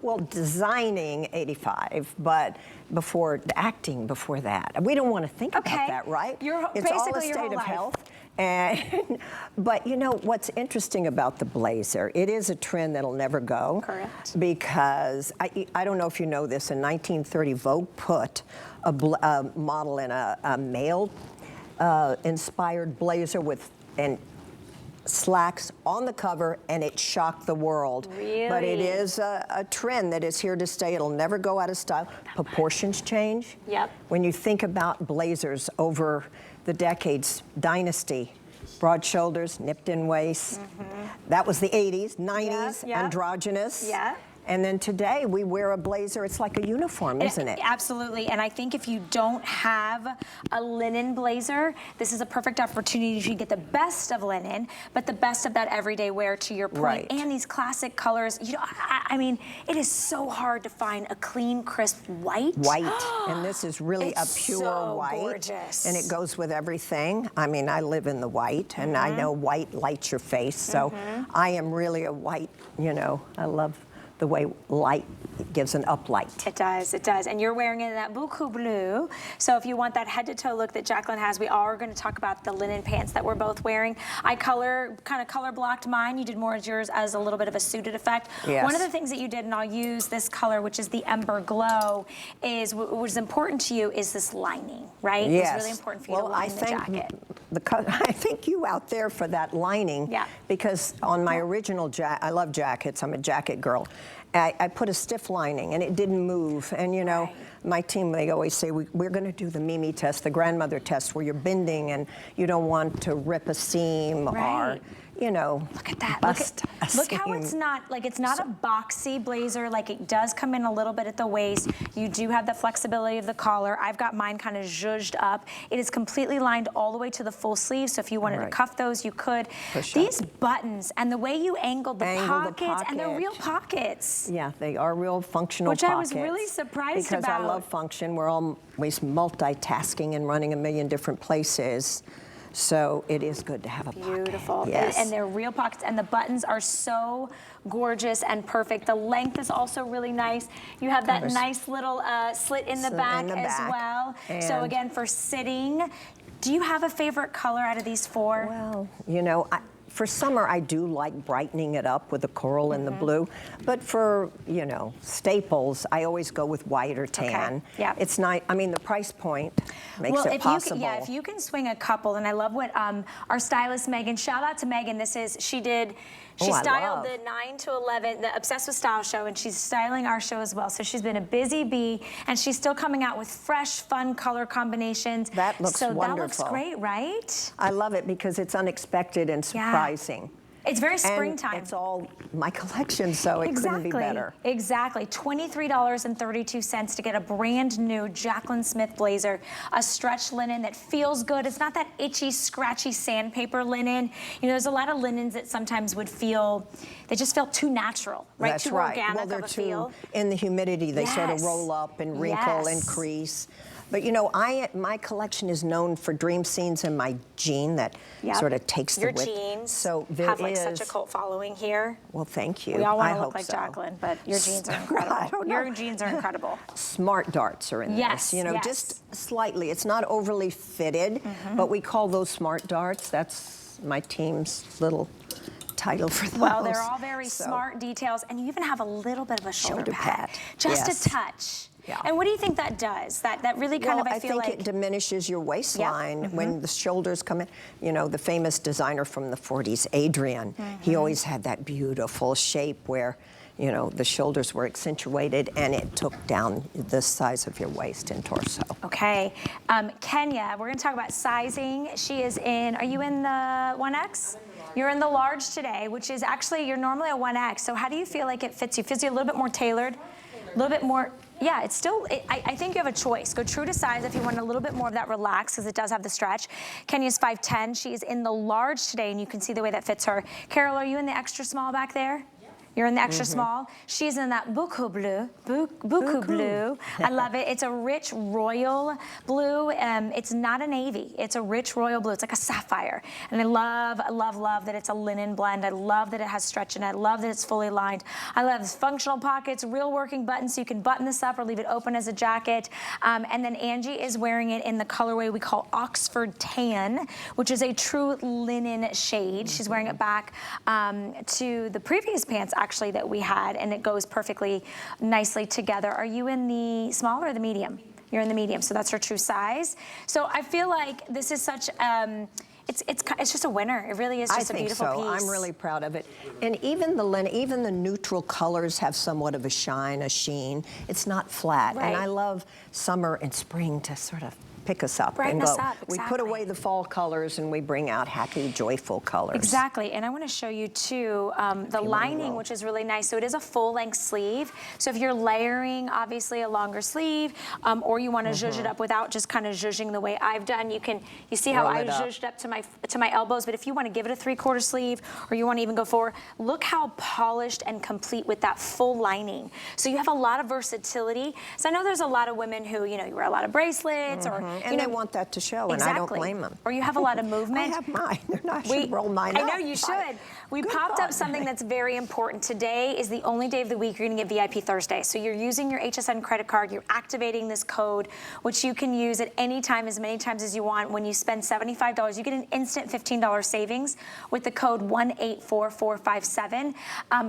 Well, designing 85, but before acting, before that. We don't want to think about that, right? It's all a state of health. And, but you know what's interesting about the blazer? It is a trend that'll never go. Correct. Because I don't know if you know this. In 1930, Vogue put a model in a male inspired blazer with, and slacks on the cover, and it shocked the world. Really? But it is a trend that is here to stay. It'll never go out of style. Proportions change. Yep. When you think about blazers over the decades, Dynasty, broad shoulders, nipped in waist. That was the 80s, 90s, androgynous. Yeah. And then today we wear a blazer, it's like a uniform, isn't it? Absolutely, and I think if you don't have a linen blazer, this is a perfect opportunity to get the best of linen, but the best of that everyday wear, to your point. Right. And these classic colors. You know, I mean, it is so hard to find a clean, crisp white. White, and this is really a pure so white. Gorgeous. And it goes with everything. I mean, I live in the white, and I know white lights your face, so I am really a white, you know, I love the way light gives an uplight. It does, it does. And you're wearing it in that beaucoup bleu. So if you want that head-to-toe look that Jaclyn has, we are going to talk about the linen pants that we're both wearing. I kind of color blocked mine. You did more as yours as a little bit of a suited effect. Yes. One of the things that you did, and I'll use this color, which is the Ember Glow, is what is important to you is this lining, right? Yes. It's really important for you to line the jacket. I thank you out there for that lining. Yeah. Because on my original jacket, I love jackets, I'm a jacket girl. I put a stiff lining and it didn't move. And you know, my team, they always say, we're gonna do the Mimi test, the grandmother test, where you're bending and you don't want to rip a seam or, you know, look at that. bust a Look how seam. it's not, like it's not a boxy blazer, like it does come in a little bit at the waist. You do have the flexibility of the collar. I've got mine kind of zhuzhed up. It is completely lined all the way to the full sleeve, so if you wanted to cuff those, you could. These buttons and the way you angled the pockets, and they're real pockets. Yeah, they are real functional Which pockets. I was really surprised because about. I love function. We're always multitasking and running a million different places. So it is good to have a pocket. Beautiful. Yes. And they're real pockets, and the buttons are so gorgeous and perfect. The length is also really nice. You have that nice little slit in the back as well. So again, for sitting, do you have a favorite color out of these four? Well, you know, for summer, I do like brightening it up with the coral and the blue. But for, you know, staples, I always go with white or tan. Yeah. It's not, I mean, the price point makes it possible. If you can swing a couple, and I love what our stylist, Megan, shout out to Megan, she styled the 9 to 11, the Obsessed with Style show, and she's styling our show as well. So she's been a busy bee, and she's still coming out with fresh, fun color combinations. That looks wonderful. That looks great, right? I love it because it's unexpected and surprising. It's very springtime. And it's all my collection, so it couldn't be better. Exactly. $23.32 to get a brand new Jaclyn Smith blazer, a stretch linen that feels good. It's not that itchy, scratchy sandpaper linen. You know, there's a lot of linens that sometimes would feel, they just feel too natural, right? That's too right. organic Well, they're of a too, feel. in the humidity, they sort of roll up and wrinkle and crease. But you know, my collection is known for dream scenes in my jean that sort of takes the width. Your jeans so there have like such a cult following here. Well, thank you. We all want I to look hope like so. Jaclyn, but your jeans are incredible. Your jeans are incredible. Smart darts are in this. You know, just slightly. It's not overly fitted, but we call those smart darts. That's my team's little title for those. Well, they're all very smart details, and you even have a little bit of a shoulder pad. Just a touch. Yeah. And what do you think that does? That really kind of, I feel like... I think it diminishes your waistline when the shoulders come in. You know, the famous designer from the 40s, Adrian, he always had that beautiful shape where, you know, the shoulders were accentuated and it took down the size of your waist and torso. Okay. Kenya, we're going to talk about sizing. She is in, are you in the 1X? You're in the large today, which is actually, you're normally a 1X. So how do you feel like it fits you? Feels you a little bit more tailored, a little bit more... Yeah, it's still, I think you have a choice. Go true to size if you want a little bit more of that relaxed, because it does have the stretch. Kenya's 5'10". She is in the large today, and you can see the way that fits her. Carol, are you in the extra small back there? You're in the extra small. She's in that beaucoup bleu. Beaucoup bleu. I love it. It's a rich royal blue. It's not a navy. It's a rich royal blue. It's like a sapphire. And I love, love, love that it's a linen blend. I love that it has stretch in it. I love that it's fully lined. I love this functional pockets, real working buttons, so you can button this up or leave it open as a jacket. And then Angie is wearing it in the colorway we call Oxford Tan, which is a true linen shade. She's wearing it back to the previous pants, actually, that we had, and it goes perfectly nicely together. Are you in the small or the medium? You're in the medium, so that's her true size. So I feel like this is such, It's just a winner. It really is just a beautiful piece. I'm really proud of it. And even the linen, even the neutral colors have somewhat of a shine, a sheen. It's not flat. Right. And I love summer and spring to sort of pick us up Brighten and go. us up, We put exactly. away the fall colors and we bring out happy, joyful colors. Exactly, and I want to show you too the lining, which is really nice. So it is a full-length sleeve. So if you're layering, obviously a longer sleeve, or you want to zhuzh it up without just kind of zhuzhing the way I've done, you see how I zhuzhed up to my elbows. But if you want to give it a 3/4 sleeve, or you want to even go forward, look how polished and complete with that full lining. So you have a lot of versatility. So I know there's a lot of women who, you wear a lot of bracelets or. And they want that to show, and I don't blame them. Or you have a lot of movement. I have mine. I should roll mine up. I know you should. We popped up something that's very important. Today is the only day of the week you're going to get VIP Thursday. So you're using your HSN credit card. You're activating this code, which you can use at any time, as many times as you want. When you spend $75, you get an instant $15 savings with the code 184457,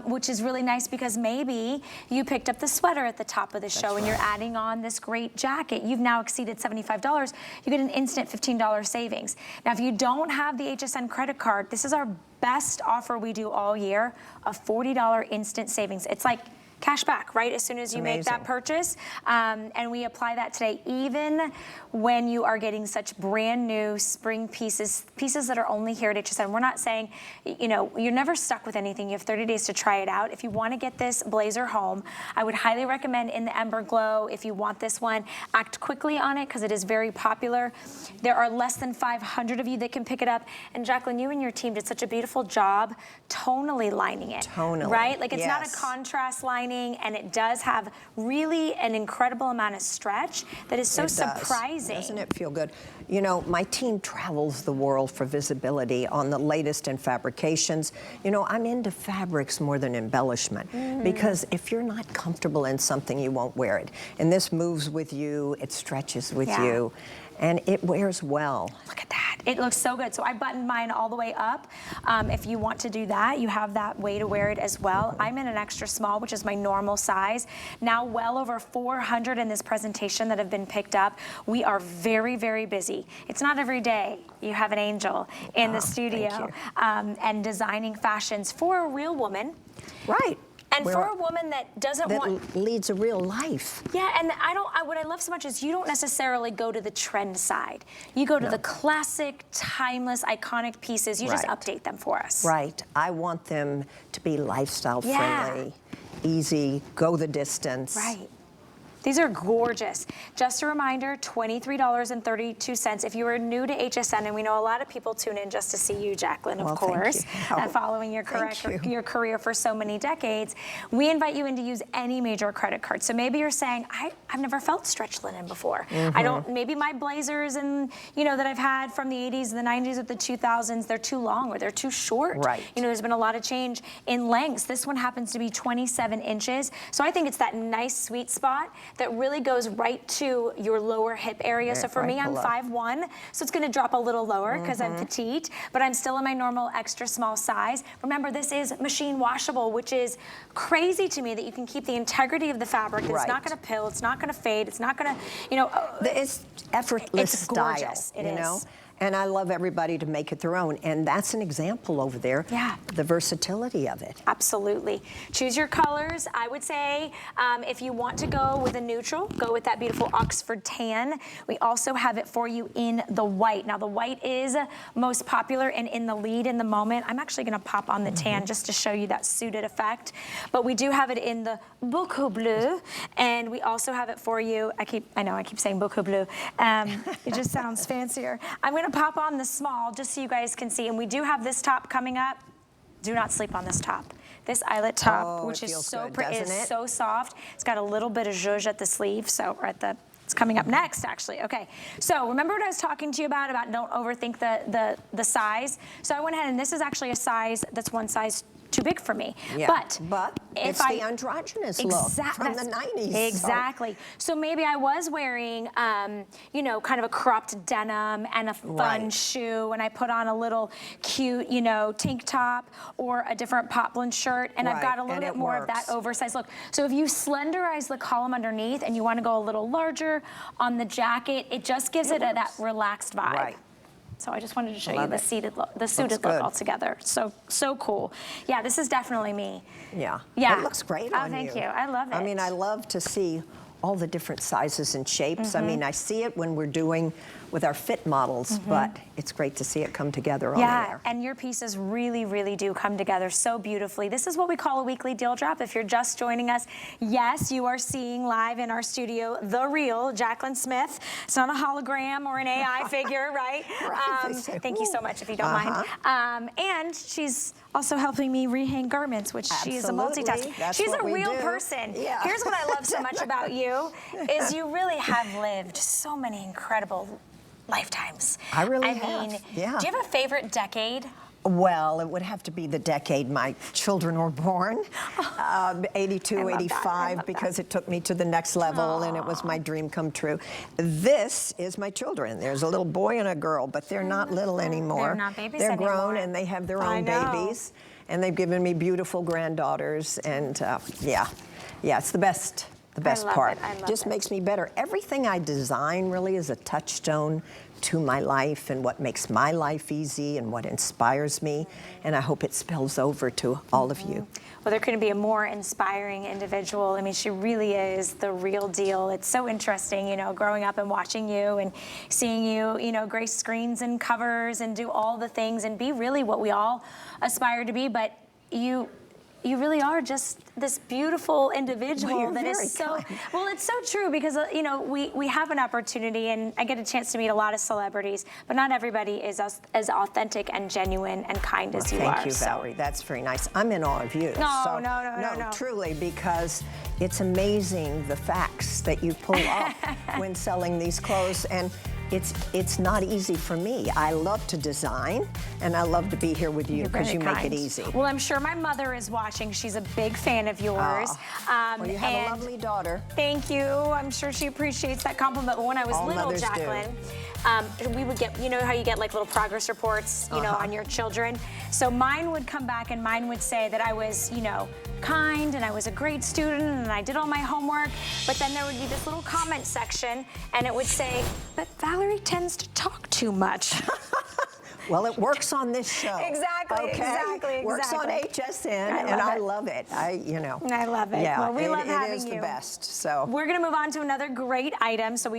which is really nice because maybe you picked up the sweater at the top of the show and you're adding on this great jacket. You've now exceeded $75. You get an instant $15 savings. Now, if you don't have the HSN credit card, this is our best offer we do all year, a $40 instant savings. It's like cash back, right? As soon as you make that purchase. And we apply that today, even when you are getting such brand new spring pieces that are only here at HSN. We're not saying, you're never stuck with anything. You have 30 days to try it out. If you want to get this blazer home, I would highly recommend in the Ember Glow. If you want this one, act quickly on it because it is very popular. There are less than 500 of you that can pick it up. And Jaclyn, you and your team did such a beautiful job tonally lining it. Tonally. Right? Like it's not a contrast lining, and it does have really an incredible amount of stretch that is so surprising. Doesn't it feel good? My team travels the world for visibility on the latest in fabrications. I'm into fabrics more than embellishment because if you're not comfortable in something, you won't wear it. And this moves with you, it stretches with you, and it wears well. Look at that. It looks so good. So I buttoned mine all the way up. If you want to do that, you have that way to wear it as well. I'm in an extra small, which is my normal size. Now well over 400 in this presentation that have been picked up. We are very, very busy. It's not every day you have an angel in the studio and designing fashions for a real woman. Right. And for a woman that doesn't leads a real life. Yeah, and what I love so much is you don't necessarily go to the trend side. You go to the classic, timeless, iconic pieces. You just update them for us. Right. I want them to be lifestyle friendly, easy, go the distance. Right. These are gorgeous. Just a reminder, $23.32. If you are new to HSN, and we know a lot of people tune in just to see you, Jaclyn, of course, and following your career for so many decades, we invite you in to use any major credit card. So maybe you're saying, I've never felt stretch linen before. Maybe my blazers and, that I've had from the 80s and the 90s or the 2000s, they're too long or they're too short. Right. There's been a lot of change in lengths. This one happens to be 27 inches. So I think it's that nice sweet spot that really goes right to your lower hip area. So for me, I'm 5'1", so it's gonna drop a little lower because I'm petite, but I'm still in my normal extra small size. Remember, this is machine washable, which is crazy to me that you can keep the integrity of the fabric. It's not gonna pill, it's not gonna fade, it's not gonna, It's effortless it's style, gorgeous. It is. And I love everybody to make it their own. And that's an example over there, the versatility of it. Absolutely. Choose your colors. I would say if you want to go with a neutral, go with that beautiful Oxford tan. We also have it for you in the white. Now the white is most popular and in the lead in the moment. I'm actually gonna pop on the tan just to show you that suited effect. But we do have it in the beaucoup bleu, and we also have it for you. I know I keep saying beaucoup bleu. It just sounds fancier. I'm gonna pop on the small just so you guys can see, and we do have this top coming up. Do not sleep on this top. This eyelet top, which is so pretty, is so soft. It's got a little bit of zhuzh at the sleeve, so it's coming up next, actually. Okay, so remember what I was talking to you about don't overthink the size. So I went ahead, and this is actually a size that's one size too big for me. But it's the androgynous look from the 90s. Exactly. So maybe I was wearing, kind of a cropped denim and a fun shoe, and I put on a little cute, tank top or a different poplin shirt, and I've got a little bit more of that oversized look. So if you slenderize the column underneath and you want to go a little larger on the jacket, it just gives it that relaxed vibe. So I just wanted to show you Love the it. suited look good. all together. So cool. Yeah, this is definitely me. Yeah. Yeah. It looks great on you. Thank you. I love it. I mean, I love to see all the different sizes and shapes. I mean, I see it when we're doing with our fit models, but it's great to see it come together on there. And your pieces really, really do come together so beautifully. This is what we call a weekly deal drop. If you're just joining us, yes, you are seeing live in our studio the real Jaclyn Smith. It's not a hologram or an AI figure, right? Thank you so much, if you don't mind. And she's also helping me rehang garments, which she is a multitasker. That's She's what a we real do. person. Yeah. Here's what I love so much about you, is you really have lived so many incredible lifetimes. I really I have. mean, Yeah. do you have a favorite decade? Well, it would have to be the decade my children were born, 82, 85, because it took me to the next level and it was my dream come true. This is my children. There's a little boy and a girl, but they're not little anymore. They're not babies They're grown anymore. and they have their I own know. babies. And they've given me beautiful granddaughters. And yeah, it's the best. The best part. Just makes me better. Everything I design really is a touchstone to my life and what makes my life easy and what inspires me. And I hope it spills over to all of you. Well, there couldn't be a more inspiring individual. I mean, she really is the real deal. It's so interesting, you know, growing up and watching you and seeing you, you know, grace screens and covers and do all the things and be really what we all aspire to be. But you really are just this beautiful individual. Well, that is so kind. well. It's so true because you know we have an opportunity, and I get a chance to meet a lot of celebrities, but not everybody is as authentic and genuine and kind as you are. Thank you, Valerie. That's very nice. I'm in awe of you. No, Truly, because it's amazing the facts that you pull up when selling these clothes, and it's not easy for me. I love to design, and I love to be here with you because you make it easy. Well, I'm sure my mother is watching. She's a big fan of yours. Well, you have a lovely daughter. Thank you. I'm sure she appreciates that compliment. But when I was All little, mothers Jaclyn, we would get, you know how you get like little progress reports, you know, on your children? So mine would come back and mine would say that I was, you know, kind and I was a great student and I did all my homework, but then there would be this little comment section and it would say, but Valerie tends to talk too much. Well, it works on this show. Exactly. Works on HSN, and I love it. I love it. Yeah, well, we love having it is you. the best. So we're gonna move on to another great item. So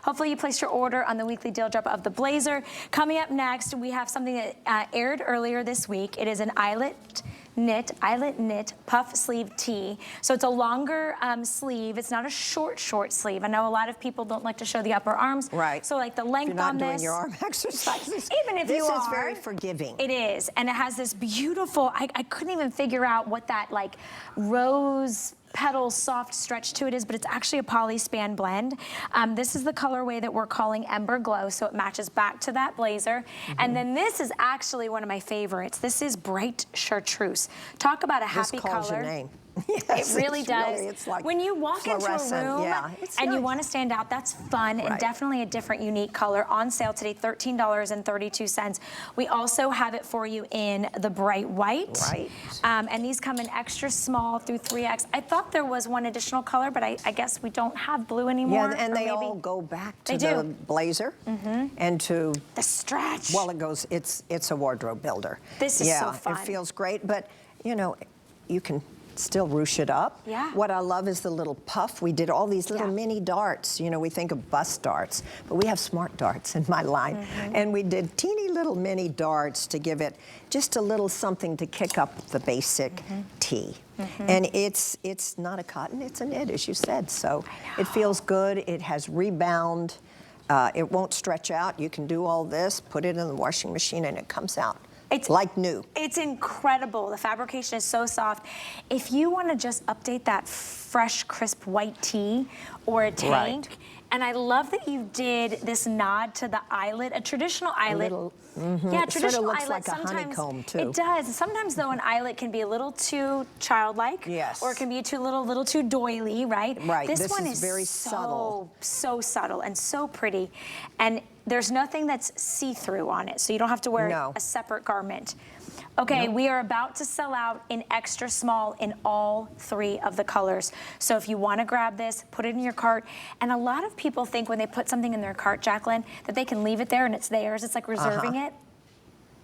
hopefully you placed your order on the weekly deal drop of the blazer. Coming up next, we have something that aired earlier this week. It is an Eyelet knit puff sleeve tee. So it's a longer sleeve. It's not a short sleeve. I know a lot of people don't like to show the upper arms. Right. So like the length if you're not on doing this. your arm exercises. Even if this you are. This is very forgiving. It is, and it has this beautiful, I couldn't even figure out what that like rose petal soft stretch to it is, but it's actually a poly span blend. This is the colorway that we're calling Ember Glow, so it matches back to that blazer. And then this is actually one of my favorites. This is Bright Chartreuse. Talk about a happy color. This calls your name. Yes, it really does. It's like when you walk into a room and you want to stand out, that's fun and definitely a different, unique color. On sale today, $13.32. We also have it for you in the bright white. And these come in extra small through 3X. I thought there was one additional color, but I guess we don't have blue anymore. Yeah, and they all go back to the blazer and to the stretch. Well, it's a wardrobe builder. This is so fun. It feels great, but you know, you can still ruche it up. Yeah. What I love is the little puff. We did all these little mini darts. You know, we think of bust darts, but we have smart darts in my line. And we did teeny little mini darts to give it just a little something to kick up the basic tee. And it's not a cotton, it's a knit, as you said. So it feels good. It has rebound. It won't stretch out. You can do all this, put it in the washing machine, and it comes out. It's like new. It's incredible. The fabrication is so soft. If you want to just update that fresh, crisp white tee or a tank, and I love that you did this nod to the eyelet, a traditional eyelet. Yeah, it traditional sort of looks eyelet. like a honeycomb too. It does. Sometimes though, an eyelet can be a little too childlike, or it can be too little too doily, right? Right. This one is very subtle. So subtle and so pretty, and There's nothing that's see-through on it, so you don't have to wear a separate garment. Okay, we are about to sell out in extra small in all 3 of the colors. So if you want to grab this, put it in your cart. And a lot of people think when they put something in their cart, Jaclyn, that they can leave it there and it's theirs. It's like reserving it.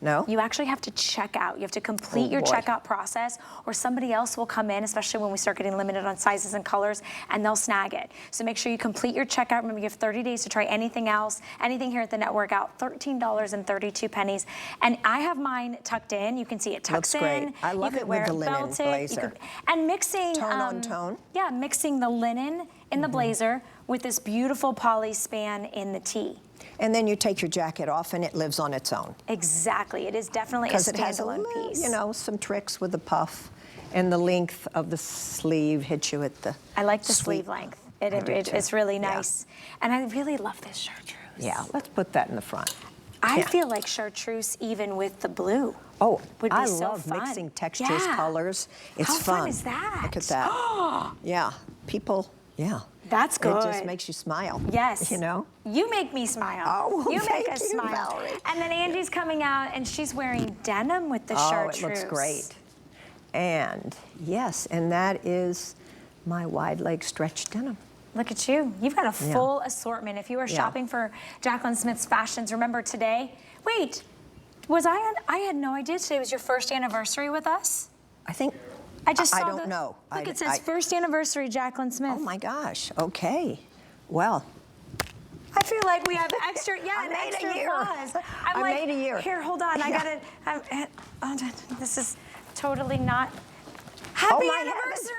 No. You actually have to check out. You have to complete your checkout process, or somebody else will come in, especially when we start getting limited on sizes and colors, and they'll snag it. So make sure you complete your checkout. Remember, you have 30 days to try anything else, anything here at the network out, $13.32. And I have mine tucked in. You can see it tucks Looks in. great. I love it with the linen blazer. And mixing tone on tone. Yeah, mixing the linen in the blazer with this beautiful poly span in the tee. And then you take your jacket off and it lives on its own. Exactly. It is definitely a standalone piece. You know, some tricks with the puff, and the length of the sleeve hits you at the I like the sleeve length. It's really nice. And I really love this chartreuse. Yeah, let's put that in the front. I feel like chartreuse even with the blue. Oh, would be I so love fun. mixing textures, colors. It's How fun. fun is that? Look at that. Yeah, people, That's good. It just makes you smile. Yes. You know? You make me smile. Oh, well, you make us thank you, smile. Valerie. And then Angie's coming out and she's wearing denim with the chartreuse. Oh, it looks great. And yes, and that is my wide leg stretch denim. Look at you. You've got a full assortment. If you are shopping for Jaclyn Smith's fashions, remember today, wait, I had no idea today was your first anniversary with us? I think, I just saw I don't know. Look, it says first anniversary, Jaclyn Smith. Oh my gosh, okay. Well. I feel like we have extra, an extra a year. applause. I made a year. Here, hold on, I gotta, this is totally not, happy anniversary!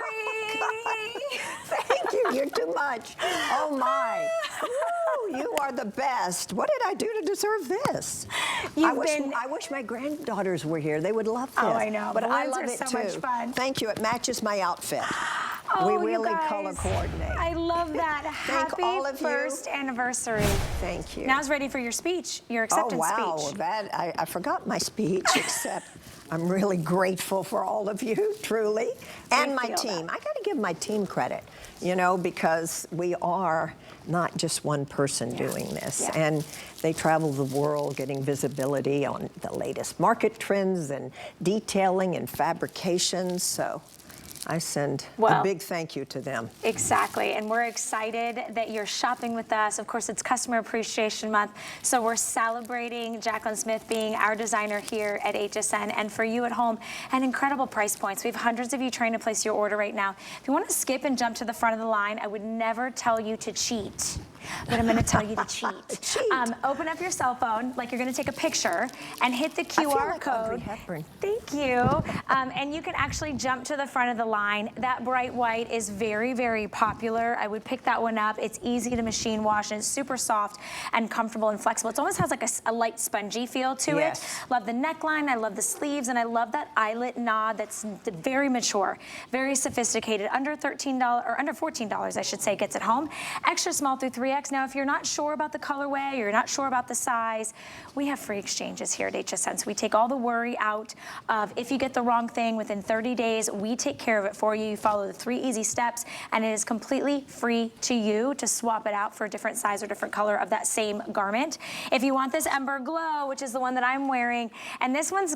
Thank you, you're too much. Oh my. Woo, you are the best. What did I do to deserve this? I wish my granddaughters were here. They would love this. Oh, I know. But I Balloons love are it so too. much fun. Thank you. It matches my outfit. Oh, we you really guys, color coordinate. I love that. Happy all of you. first anniversary. Thank you. Now's ready for your speech, your acceptance speech. I forgot my speech, except I'm really grateful for all of you, truly, and my team. I got to give my team credit, you know, because we are not just one person doing this. And they travel the world getting visibility on the latest market trends and detailing and fabrications. So I send a big thank you to them. Exactly, and we're excited that you're shopping with us. Of course, it's Customer Appreciation Month, so we're celebrating Jaclyn Smith being our designer here at HSN, and for you at home, at incredible price points. We have hundreds of you trying to place your order right now. If you want to skip and jump to the front of the line, I would never tell you to cheat. But I'm going to tell you to cheat. Open up your cell phone, like you're going to take a picture, and hit the QR code. Thank you. And you can actually jump to the front of the line. That bright white is very, very popular. I would pick that one up. It's easy to machine wash, and it's super soft and comfortable and flexible. It almost has like a light spongy feel to it. Love the neckline. I love the sleeves, and I love that eyelet knot that's very mature, very sophisticated. Under $13, or under $14, I should say, gets it home. Extra small through 3X. Now, if you're not sure about the colorway, or you're not sure about the size, we have free exchanges here at HSN. So we take all the worry out of if you get the wrong thing within 30 days, we take care of it for you. You follow the 3 easy steps, and it is completely free to you to swap it out for a different size or different color of that same garment. If you want this Ember Glow, which is the one that I'm wearing, and this one's,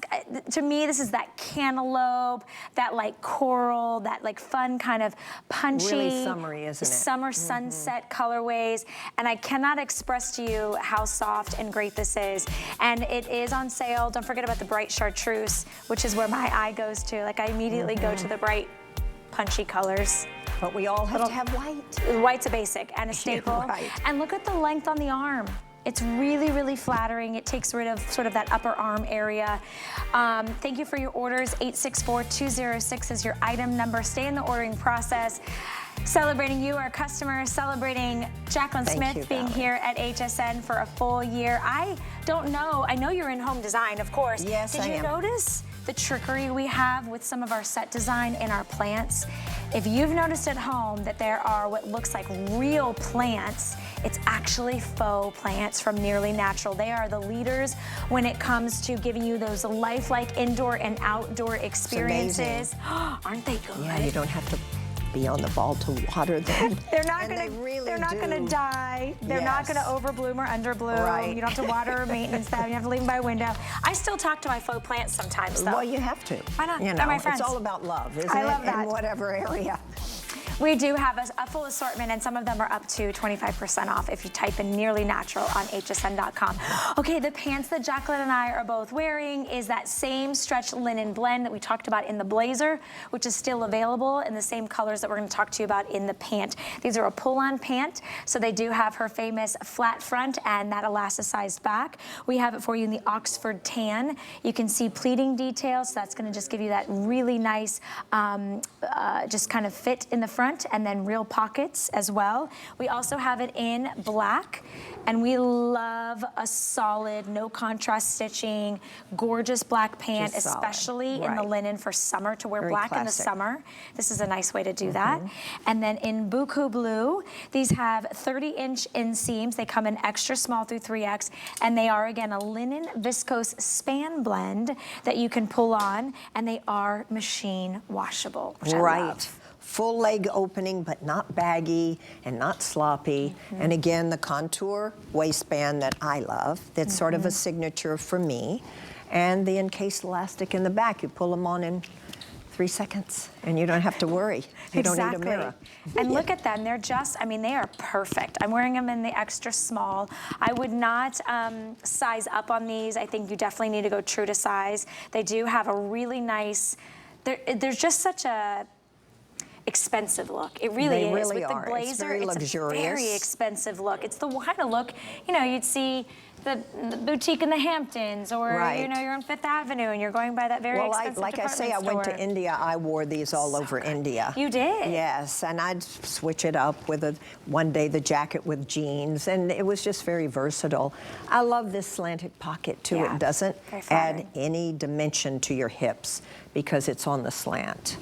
to me, this is that cantaloupe, that like coral, that like fun kind of punchy, really summery, isn't it? Summer sunset colorways. And I cannot express to you how soft and great this is. And it is on sale. Don't forget about the bright chartreuse, which is where my eye goes to. Like, I immediately go to the bright, punchy colors. But we all have to have white. White's a basic and a staple. And look at the length on the arm. It's really, really flattering. It takes rid of sort of that upper arm area. Thank you for your orders. 864-206 is your item number. Stay in the ordering process. Celebrating you, our customers, celebrating Jaclyn Smith being here at HSN for a full year. I don't know, I know you're in home design, of course. Yes, I am. Did you notice the trickery we have with some of our set design in our plants? If you've noticed at home that there are what looks like real plants, it's actually faux plants from Nearly Natural. They are the leaders when it comes to giving you those lifelike indoor and outdoor experiences. Aren't they good? Yeah, you don't have to be on the ball to water them. They're not And gonna. they really they're not gonna do. die. They're not Yes. gonna overbloom or underbloom. Right. You don't have to water or maintenance them. You have to leave them by a window. I still talk to my faux plants sometimes, though. Well, you have to. Why not? You They're know, my friends. it's all about love, isn't I it? love that. In whatever area. We do have a full assortment, and some of them are up to 25% off if you type in Nearly Natural on hsn.com. Okay, the pants that Jaclyn and I are both wearing is that same stretch linen blend that we talked about in the blazer, which is still available in the same colors that we're going to talk to you about in the pant. These are a pull-on pant, so they do have her famous flat front and that elasticized back. We have it for you in the Oxford tan. You can see pleating details, so that's going to just give you that really nice, just kind of fit in the front, and then real pockets as well. We also have it in black, and we love a solid, no contrast stitching, gorgeous black pant, Just solid. especially in the Right. linen for summer, to wear Very black in the classic. summer. This is a nice way to do that. And then in buku blue, these have 30-inch inseams. They come in extra small through 3X, and they are, again, a linen viscose span blend that you can pull on, and they are machine washable, which I love. Full leg opening, but not baggy and not sloppy. And again, the contour waistband that I love, that's sort of a signature for me. And the encased elastic in the back, you pull them on in 3 seconds, and you don't have to worry. You don't need a mirror. And look at them, they're just, I mean, they are perfect. I'm wearing them in the extra small. I would not size up on these. I think you definitely need to go true to size. They do have a really nice, there's just such a expensive look. It really They is. really With the are. It's blazer, very a luxurious. very expensive look. It's the kind of look, you know, you'd see the boutique in the Hamptons, or Right. you know, you're on Fifth Avenue and you're going by that very Well, expensive like I say, I department went to store. India. I wore these all over India. You did? Yes, and I'd switch it up with one day the jacket with jeans, and it was just very versatile. I love this slanted pocket too. Yeah, It doesn't very add flattering. any dimension to your hips because it's on the slant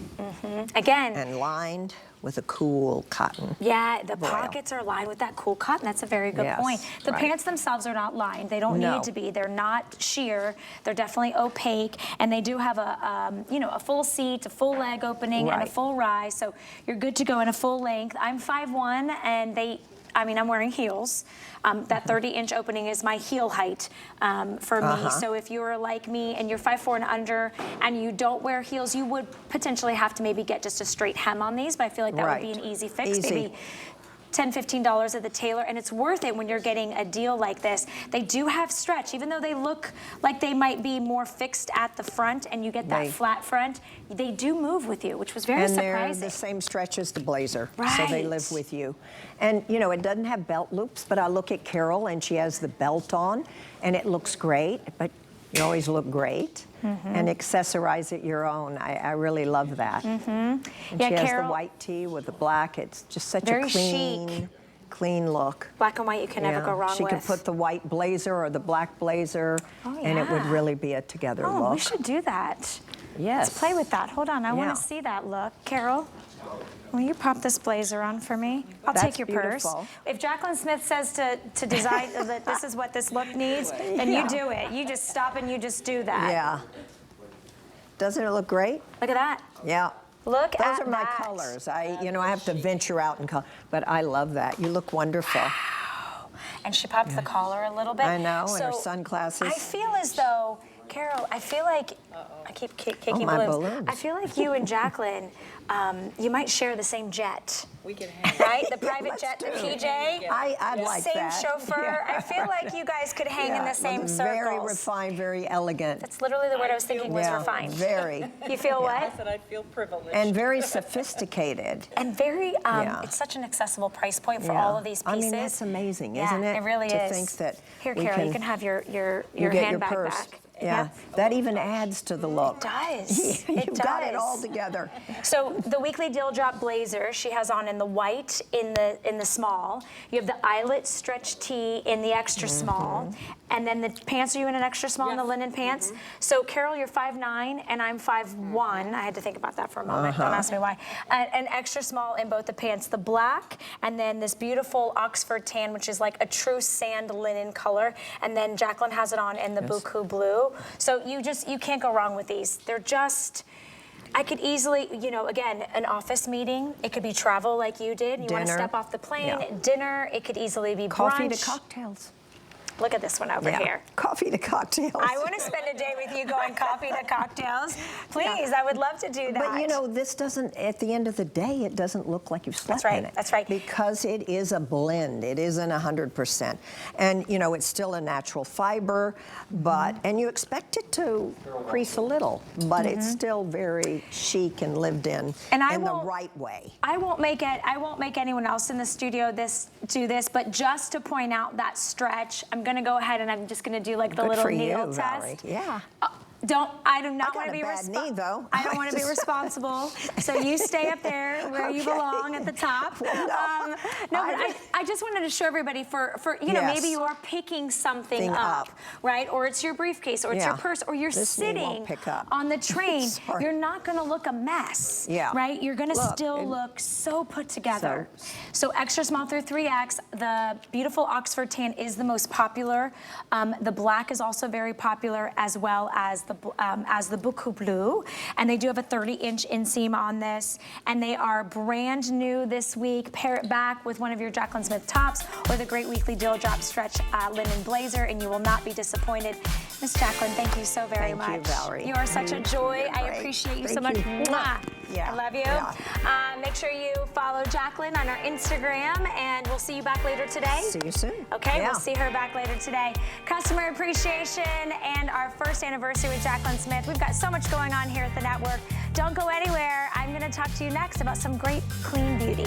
Again, and lined with a cool cotton. yeah, the voile. pockets are lined with that cool cotton. That's a very good Yes, point. The right. pants themselves are not lined. They don't No. need to be. They're not sheer. They're definitely opaque, and they do have a, you know, a full seat, a full leg opening, and a Right. full rise. So you're good to go in a full length. I'm 5'1", and I'm wearing heels. That 30-inch opening is my heel height for me. So if you're like me and you're 5'4" and under, and you don't wear heels, you would potentially have to maybe get just a straight hem on these, but I feel like that would be Right. an easy fix. Easy. Maybe $10, $15 at the tailor, and it's worth it when you're getting a deal like this. They do have stretch, even though they look like they might be more fixed at the front and you get that flat front, they do move with you, which was very And surprising. they're the same stretch as the blazer, so they live Right. with you. And you know, it doesn't have belt loops, but I look at Carol and she has the belt on, and it looks great, but you always look great. And accessorize it your own. I really love that. And Yeah, she has Carol- the white tee with the black. It's just such Very a clean, clean look. Black and white you can never go wrong She with. could put the white blazer or the black blazer, and it would yeah. really be a together Oh, look. we should do that. Yes. Let's play with that. Hold on, I want Yeah. to see that look. Carol, will you pop this blazer on for me? I'll That's take your beautiful. purse. If Jaclyn Smith says to design that this is what this look needs, then you do it. You just stop and you just do that. Yeah. Doesn't it look great? Look at that. Yeah. Look at Those are my that. colors. You know, I have to venture out and color, but I love that. You look wonderful. And she popped the collar a little bit. I know, and her So sunglasses. I feel as though, Carol, I feel like, I keep kicking my balloons. balloons. I feel like you and Jaclyn, you might share the same jet. We can hang. Right? The private let's jet, the do. PJ. I'd like same that. chauffeur. Yeah. I feel like you guys could hang in Yeah, the same Very circles. refined, very elegant. That's literally the word I was thinking was Yeah, refined. very. You feel I what? said I feel privileged. And very sophisticated. And very, Yeah. it's such an accessible price point for Yeah. all of these pieces. I mean, that's amazing, Yeah, isn't it? it really to is. think that Here, we Carol, can, you can have your you get your handbag purse. back. Yeah, Yep. that even adds to the look. It does. You've It got it does. all together. So the weekly deal drop blazer she has on in the white in the small. You have the eyelet stretch tee in the extra small, and then the pants. Are you in an extra small in the linen pants? So Carol, you're 5'9" and I'm 5'1". I had to think about that for a moment. Don't ask me why. An extra small in both the pants, the black, and then this beautiful Oxford tan, which is like a true sand linen color, and then Jaclyn has it on in the buku blue. So you can't go wrong with these. They're just. I could easily, you know, again, an office meeting. It could be travel like you did. You want to Dinner. step off the plane. Yeah. Dinner. It could easily be Coffee brunch. to cocktails. Look at this one over here. Coffee to cocktails. I want to spend a day with you going coffee to cocktails. Please, I would love to do that. But you know, this doesn't, at the end of the day, it doesn't look like you've slept in it. That's right. Because it is a blend. It isn't 100%. And you know, it's still a natural fiber, but, and you expect it to crease a little, but it's still very chic and lived in the right way. I won't make anyone else in the studio do this, but just to point out that stretch, I'm going to go ahead and I'm just going to do like the little needle test. Valerie. Yeah. I do not want to be responsible. I don't want to be responsible. So you stay up there where you belong at the top. Well, no, but I just wanted to show everybody for you know, maybe you are picking something up, right? Or it's your briefcase, or it's your purse, or you're sitting on the train. You're not going to look a mess, right? You're going to still look so put together. So extra small through 3X. The beautiful Oxford tan is the most popular. The black is also very popular, as well as the beaucoup blue, and they do have a 30-inch inseam on this, and they are brand new this week. Pair it back with one of your Jaclyn Smith tops or the great weekly deal drop stretch linen blazer, and you will not be disappointed. Miss Jaclyn, thank you so very much. Thank you, Valerie. You are such a joy. I appreciate you so much. Mwah. Yeah. I love you. Yeah. Make sure you follow Jaclyn on our Instagram, and we'll see you back later today. See you soon. Okay, we'll see her back later today. Customer appreciation and our first anniversary with Jaclyn Smith. We've got so much going on here at the network. Don't go anywhere. I'm going to talk to you next about some great clean beauty.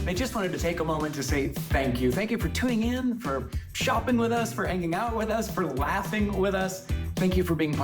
I just wanted to take a moment to say thank you. Thank you for tuning in, for shopping with us, for hanging out with us, for laughing with us. Thank you for being part